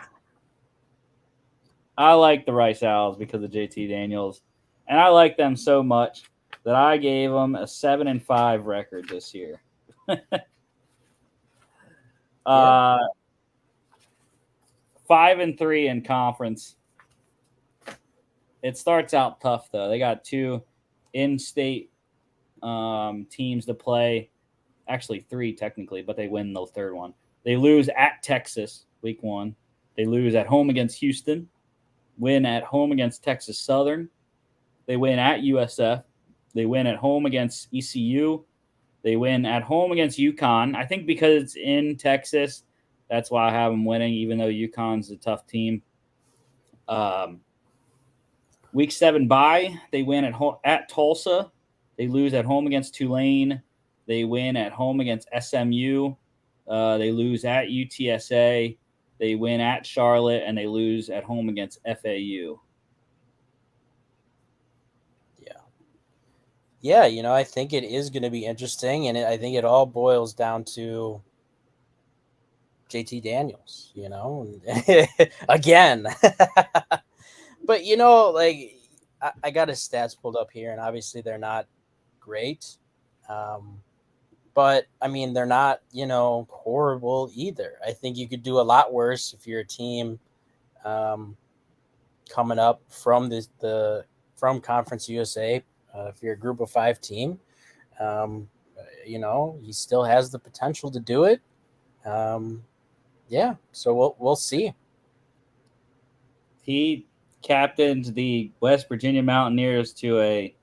I like the Rice Owls because of JT Daniels, and I like them so much that I gave them a 7-5 record this year. 5-3 in conference. It starts out tough though. They got 2 in-state teams to play. Actually 3 technically, but they win the third one. They lose at Texas week 1. They lose at home against Houston. Win at home against Texas Southern. They win at USF. They win at home against ECU. They win at home against UConn. I think because it's in Texas, that's why I have them winning, even though UConn's a tough team. Week 7 bye. They win at Tulsa. They lose at home against Tulane. They win at home against SMU. They lose at UTSA. They win at Charlotte, and they lose at home against FAU. Yeah, I think it is going to be interesting, and I think it all boils down to JT Daniels, again. But, I got his stats pulled up here, and obviously they're not great. But, they're not, horrible either. I think you could do a lot worse if you're a team coming up from from Conference USA. If you're a group of 5 team, he still has the potential to do it. So we'll see. He captained the West Virginia Mountaineers to a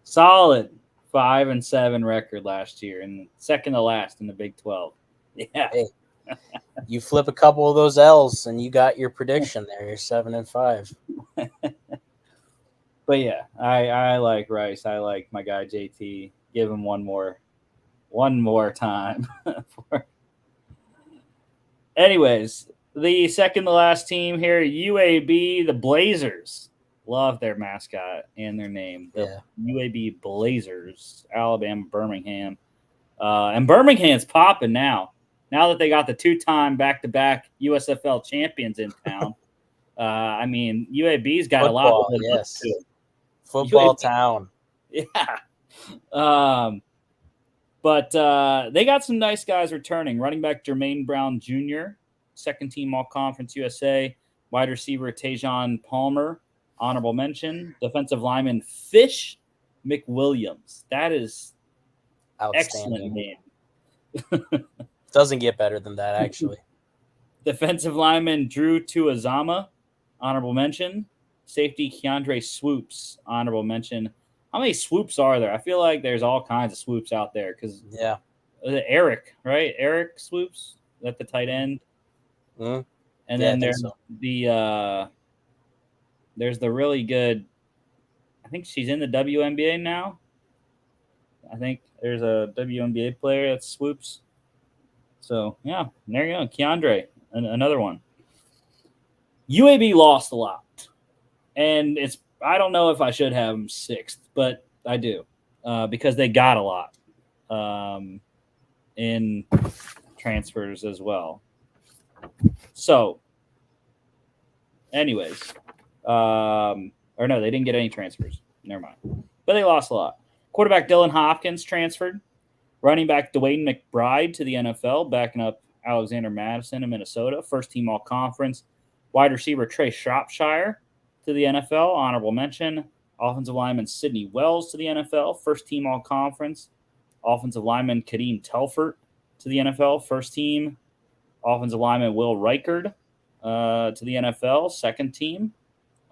solid 5-7 record last year, and second to last in the Big 12. Yeah. Hey, you flip a couple of those L's, and you got your prediction there. You're 7-5. But yeah, I like Rice. I like my guy JT. Give him one more time. Anyways, the second to last team here, UAB, the Blazers. Love their mascot and their name. The UAB Blazers, Alabama, Birmingham. And Birmingham's popping now. Now that they got the 2-time back-to-back USFL champions in town. UAB's got Football, a lot of yes. too. Football town. Yeah. But they got some nice guys returning. Running back Jermaine Brown Jr., second team All-Conference USA. Wide receiver Tajon Palmer, honorable mention. Defensive lineman Fish McWilliams. That is excellent name. Doesn't get better than that, actually. Defensive lineman Drew Tuazama, honorable mention. Safety Keandre Swoops, honorable mention. How many swoops are there? I feel like there's all kinds of swoops out there because Eric, right? Eric Swoops, at the tight end. Mm-hmm. And then there's there's the really good. I think she's in the WNBA now. I think there's a WNBA player that swoops. So yeah, there you go, Keandre, another one. UAB lost a lot, and I don't know if I should have them 6th, but I do because they got a lot in transfers as well. So, anyways, Or no, they didn't get any transfers. Never mind. But they lost a lot. Quarterback Dylan Hopkins transferred. Running back Dwayne McBride to the NFL, backing up Alexander Madison in Minnesota. First team all conference. Wide receiver Trey Shropshire to the NFL, honorable mention. Offensive lineman Sidney Wells to the NFL, first team all conference. Offensive lineman Kadeem Telfort to the NFL, first team. Offensive lineman Will Reichard to the NFL, second team.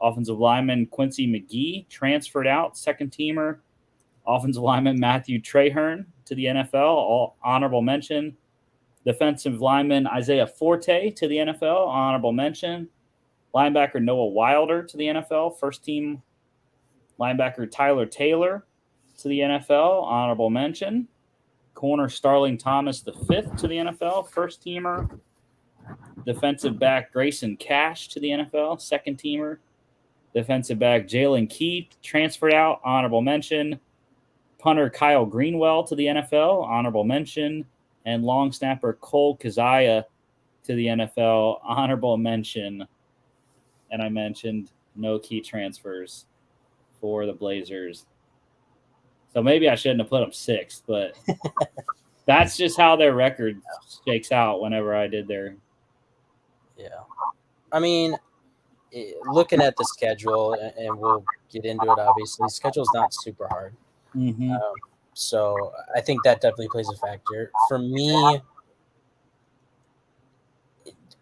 Offensive lineman Quincy McGee transferred out, second teamer. Offensive lineman Matthew Traherne to the NFL, all honorable mention. Defensive lineman Isaiah Forte to the NFL, honorable mention. Linebacker Noah Wilder to the NFL, first team. Linebacker Tyler Taylor to the NFL, honorable mention. Corner Starling Thomas V to the NFL, first teamer. Defensive back Grayson Cash to the NFL, second teamer. Defensive back Jalen Key transferred out, honorable mention. Punter Kyle Greenwell to the NFL, honorable mention. And long snapper Cole Kazaya to the NFL, honorable mention. And I mentioned no key transfers for the Blazers. So maybe I shouldn't have put them sixth, but that's just how their record shakes out whenever I did their. Yeah. I mean, looking at the schedule, and we'll get into it, obviously, the schedule's not super hard. Mm-hmm. So I think that definitely plays a factor. For me,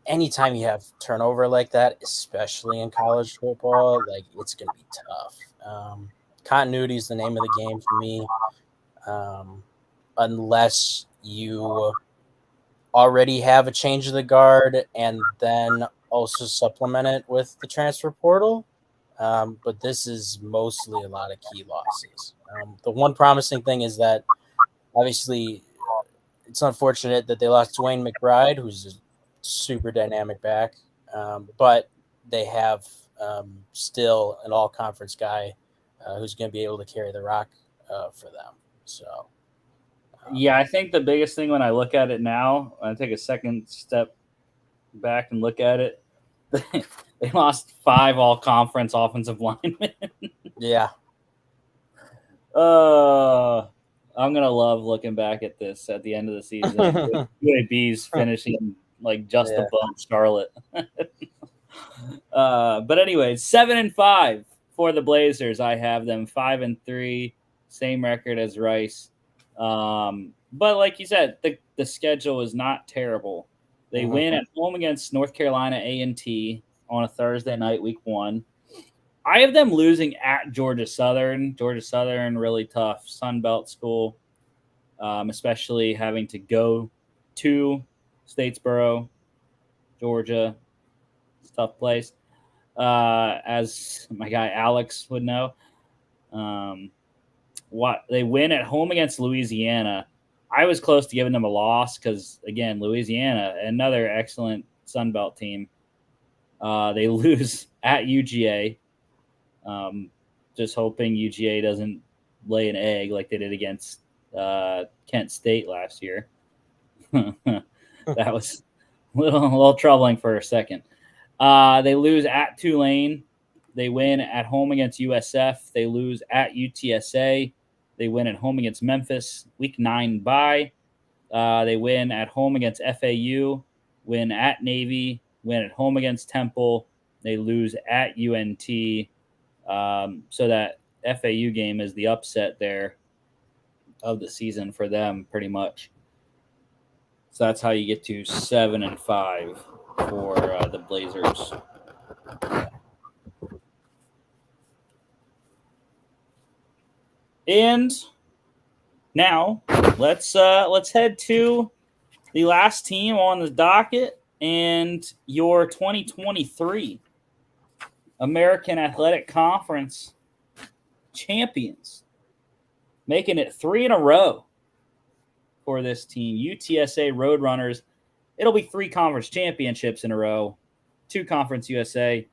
anytime you have turnover like that, especially in college football, like it's going to be tough. Continuity is the name of the game for me. Unless you already have a change of the guard and then also supplement it with the transfer portal. But this is mostly a lot of key losses. The one promising thing is that obviously it's unfortunate that they lost Dwayne McBride, who's a super dynamic back, but they have still an all-conference guy who's going to be able to carry the rock for them. So, yeah, I think the biggest thing when I look at it now, when I take a second step back and look at it, they lost 5 all-conference offensive linemen. Yeah. I'm going to love looking back at this at the end of the season. UAB's finishing like just above Charlotte. But anyway, 7-5 for the Blazers. I have them 5-3, same record as Rice. But like you said, the schedule is not terrible. They win at home against North Carolina A&T on a Thursday night, week 1. I have them losing at Georgia Southern. Georgia Southern, really tough Sun Belt school, especially having to go to Statesboro, Georgia. It's a tough place, as my guy Alex would know. What they win at home against Louisiana. I was close to giving them a loss because, again, Louisiana, another excellent Sun Belt team. They lose at UGA. Just hoping UGA doesn't lay an egg like they did against Kent State last year. That was a little troubling for a second. They lose at Tulane. They win at home against USF. They lose at UTSA. They win at home against Memphis. Week 9 bye. They win at home against FAU. Win at Navy. Win at home against Temple. They lose at UNT. So that FAU game is the upset there of the season for them, pretty much. So that's how you get to 7-5 for the Blazers. And now let's head to the last team on the docket and your 2023 American Athletic Conference champions, making it 3 in a row for this team. UTSA Roadrunners. It'll be 3 conference championships in a row, 2 Conference USA,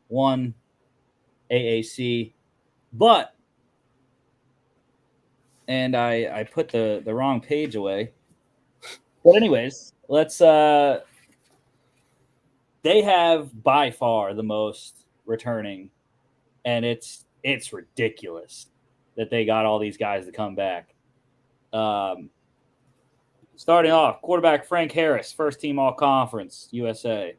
1 AAC. But, and I put the wrong page away. But anyways, let's they have by far the most returning, and it's ridiculous that they got all these guys to come back. Starting off, quarterback Frank Harris, first team All Conference, USA.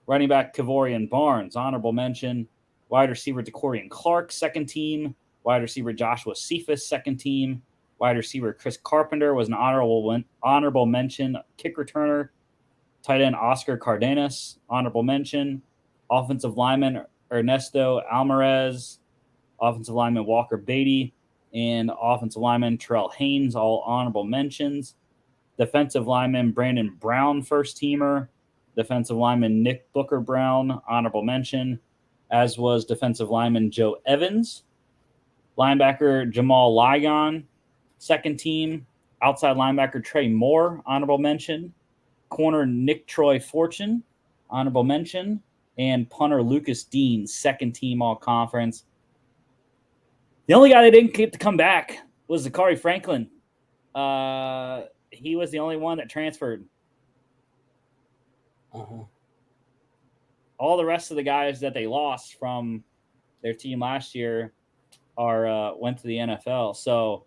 Running back Kavorian Barnes, honorable mention. Wide receiver DeCorian Clark, second team. Wide receiver Joshua Cephas, second team. Wide receiver Chris Carpenter was an honorable mention. Kick returner, tight end Oscar Cardenas, honorable mention. Offensive lineman Ernesto Alvarez, offensive lineman Walker Beatty, and offensive lineman Terrell Haynes, all honorable mentions. Defensive lineman Brandon Brown, first teamer. Defensive lineman Nick Booker Brown, honorable mention, as was defensive lineman Joe Evans. Linebacker Jamal Ligon, second team. Outside linebacker Trey Moore, honorable mention. Corner Nick Troy Fortune, honorable mention. And punter Lucas Dean, second team All Conference. The only guy that didn't get to come back was Zachary Franklin. He was the only one that transferred. All the rest of the guys that they lost from their team last year went to the NFL. So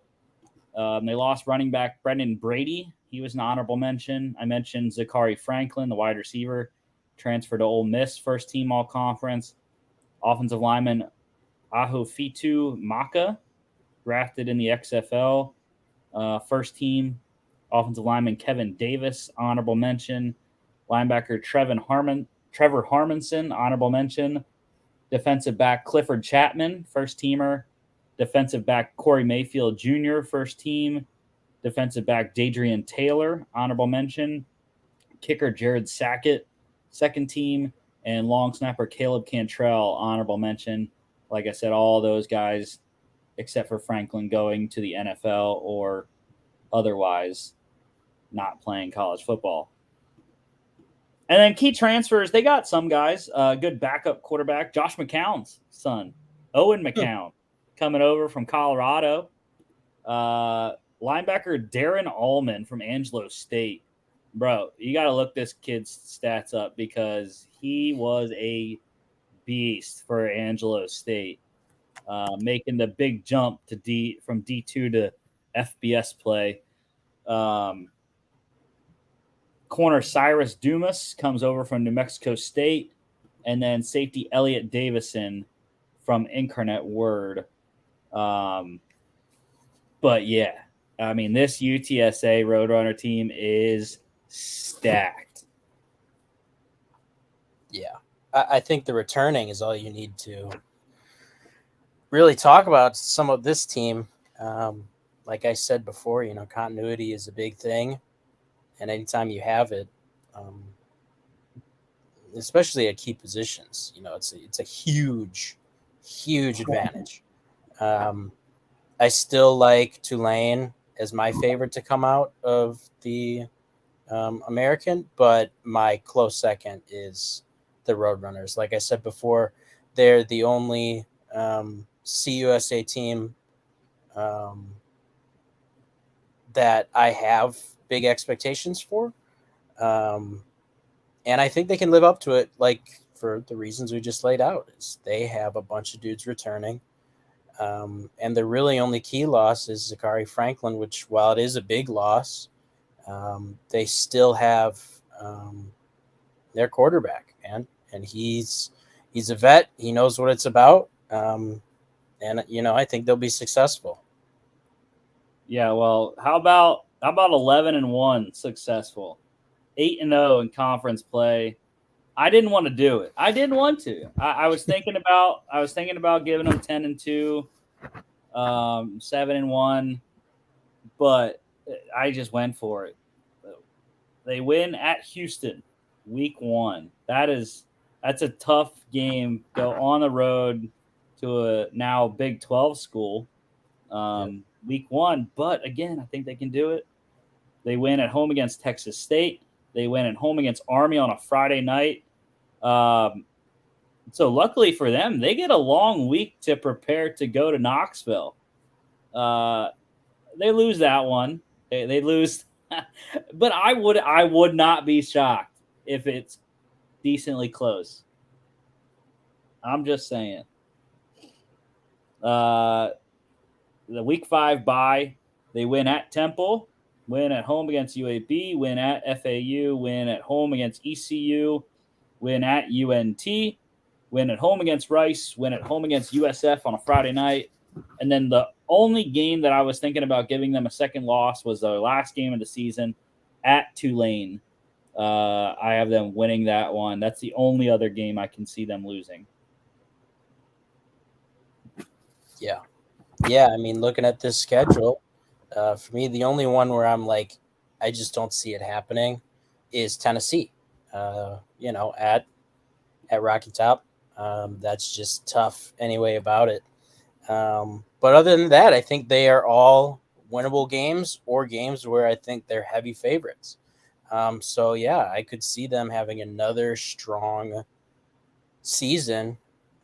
they lost running back Brendan Brady. He was an honorable mention. I mentioned Zachary Franklin, the wide receiver, transferred to Ole Miss, first team All Conference. Offensive lineman Ahofitu Maka, drafted in the XFL, first team. Offensive lineman Kevin Davis, honorable mention. Linebacker Trevor Harmonson, honorable mention. Defensive back Clifford Chapman, first teamer. Defensive back Corey Mayfield Jr., first team. Defensive back Dadrian Taylor, honorable mention. Kicker Jared Sackett, second team. And long snapper Caleb Cantrell, honorable mention. Like I said, all those guys, except for Franklin, going to the NFL or otherwise not playing college football. And then key transfers, they got some guys. Good backup quarterback, Josh McCown's son, Owen McCown, coming over from Colorado. Linebacker Darren Allman from Angelo State. Bro, you got to look this kid's stats up because he was a beast for Angelo State, making the big jump to from D2 to FBS play. Corner Cyrus Dumas comes over from New Mexico State, and then safety Elliot Davison from Incarnate Word. But yeah, I mean, this UTSA Roadrunner team is stacked. Yeah, I think the returning is all you need to really talk about some of this team. Like I said before, continuity is a big thing. And anytime you have it, especially at key positions, it's a huge advantage. I still like Tulane as my favorite to come out of the American, but my close second is the Roadrunners. Like I said before, they're the only CUSA team that I have big expectations for. And I think they can live up to it, like for the reasons we just laid out. Is they have a bunch of dudes returning. And the really only key loss is Zachary Franklin, which while it is a big loss, they still have their quarterback, man. And he's a vet. He knows what it's about. And I think they'll be successful. Yeah, well, how about 11-1 successful, 8-0 in conference play? I didn't want to do it. I didn't want to. I was thinking about giving them 10-2, 7-1, but I just went for it. They win at Houston, week 1. That's a tough game. Go on the road to a now Big 12 school. Week 1, but again, I think they can do it. They win at home against Texas State. They win at home against Army on a Friday night. So luckily for them, they get a long week to prepare to go to Knoxville. They lose that one. They lose, but I would not be shocked if it's decently close. I'm just saying. The week 5 bye, they win at Temple, win at home against UAB, win at FAU, win at home against ECU, win at UNT, win at home against Rice, win at home against USF on a Friday night. And then the only game that I was thinking about giving them a second loss was the last game of the season at Tulane. I have them winning that one. That's the only other game I can see them losing. Yeah. Yeah, I mean, looking at this schedule, for me, the only one where I'm like, I just don't see it happening is Tennessee. At Rocky Top. That's just tough anyway about it. But other than that, I think they are all winnable games or games where I think they're heavy favorites. So yeah, I could see them having another strong season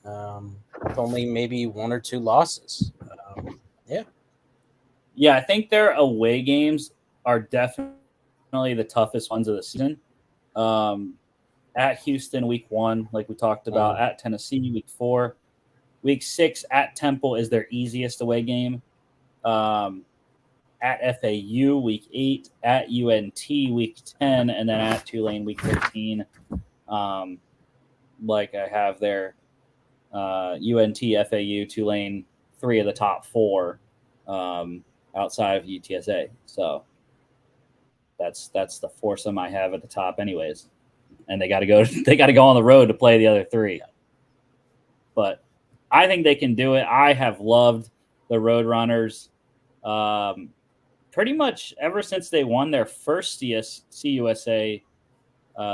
with only maybe 1 or 2 losses. Yeah. Yeah, I think their away games are definitely the toughest ones of the season. At Houston, week 1, like we talked about, at Tennessee, week 4. Week 6 at Temple is their easiest away game. At FAU, week 8, at UNT, week 10, and then at Tulane, week 13. Like I have there, UNT, FAU, Tulane, 3 of the top 4 outside of UTSA. So that's the foursome I have at the top, anyways. And they got to go. They got to go on the road to play the other 3. But I think they can do it. I have loved the Roadrunners pretty much ever since they won their first CUSA,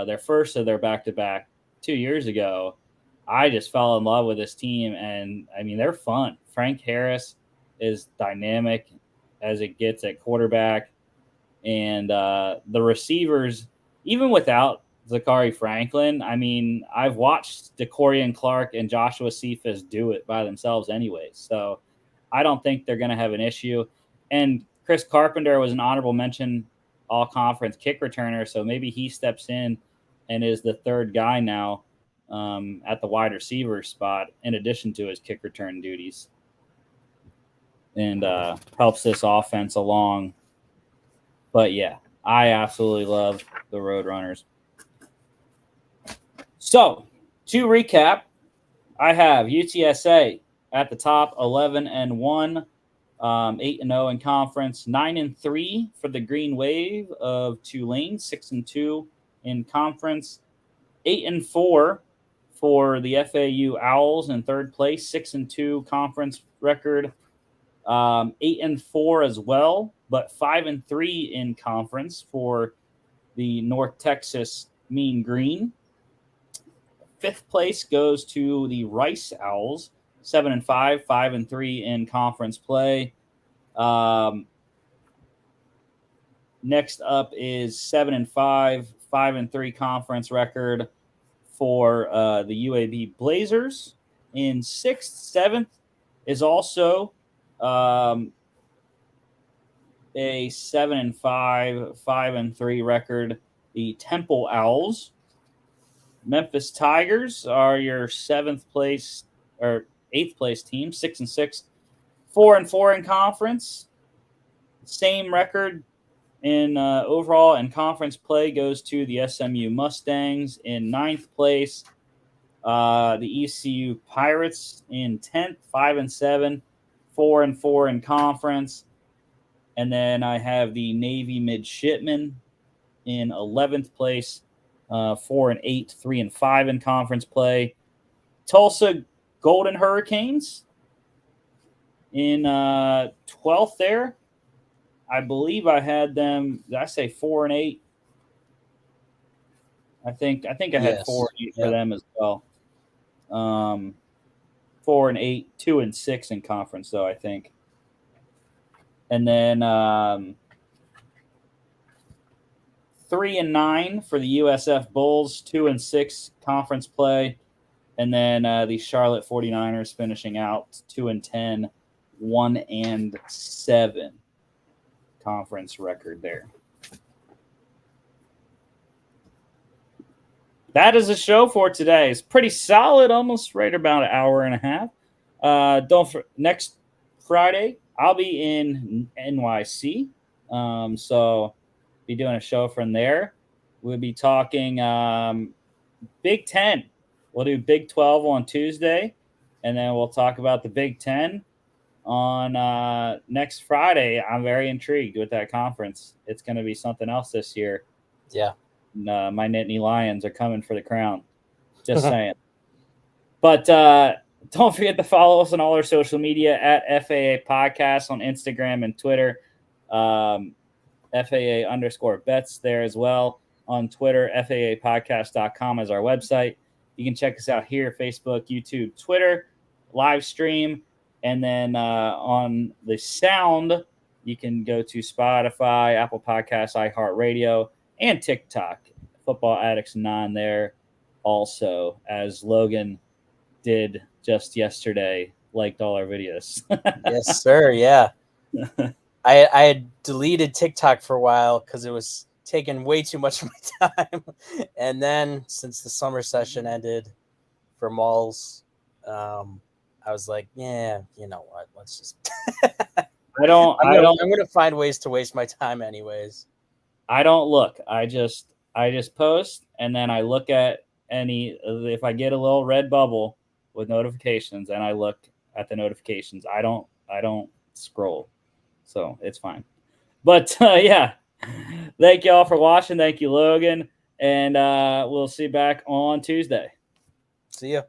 their first of their back-to-back 2 years ago. I just fell in love with this team, and I mean, they're fun. Frank Harris is dynamic as it gets at quarterback, and the receivers, even without Zachary Franklin, I mean, I've watched DeCorian Clark and Joshua Cephas do it by themselves anyway, so I don't think they're going to have an issue. And Chris Carpenter was an honorable mention all-conference kick returner, so maybe he steps in and is the third guy now at the wide receiver spot, in addition to his kick return duties, and helps this offense along. But yeah, I absolutely love the Roadrunners. So to recap, I have UTSA at the top, 11-1, 8-0 in conference, 9-3 for the Green Wave of Tulane, 6-2 in conference, 8-4 for the FAU Owls in third place, 6-2 conference record, 8-4 as well, but 5-3 in conference for the North Texas Mean Green. 5th place goes to the Rice Owls, 7-5, 5-3 in conference play. Next up is 7-5, 5-3 conference record for the UAB Blazers. In 6th, 7th is also a 7-5, 5-3 record, the Temple Owls. Memphis Tigers are your 7th place or 8th place team, 6-6, 4-4 in conference. Same record in overall and conference play goes to the SMU Mustangs in 9th place. The ECU Pirates in 10th, 5-7, 4-4 in conference. And then I have the Navy Midshipmen in 11th place, 4-8, 3-5 in conference play. Tulsa Golden Hurricanes in 12th there. I believe I had them. Did I say 4-8? I think I had 4-8 for them as well. 4-8, 2-6 in conference, though, I think. And then 3-9 for the USF Bulls, 2-6 conference play. And then the Charlotte 49ers finishing out 2-10, 1-7 conference record there. that is a show for today. It's pretty solid, almost right about an hour and a half. Next Friday I'll be in NYC, so be doing a show from there. We'll be talking Big Ten. We'll do Big 12 on Tuesday, and then we'll talk about the Big Ten on next Friday. I'm very intrigued with that conference. It's going to be something else this year. Yeah. And, my Nittany Lions are coming for the crown. Just saying. But don't forget to follow us on all our social media at FAA Podcast on Instagram and Twitter. FAA_bets there as well on Twitter. FAApodcast.com is our website. You can check us out here, Facebook, YouTube, Twitter, live stream. And then on the sound, you can go to Spotify, Apple Podcasts, iHeartRadio, and TikTok. Football Addicts 9 there also, as Logan did just yesterday, liked all our videos. Yes, sir. Yeah. I had deleted TikTok for a while because it was taking way too much of my time. And then since the summer session ended for malls, I was like, yeah, you know what? Let's just. I'm going to find ways to waste my time anyways. I don't look. I just post, and then I look at if I get a little red bubble with notifications, and I look at the notifications. I don't scroll, so it's fine. But yeah, thank you all for watching. Thank you, Logan, and we'll see you back on Tuesday. See ya.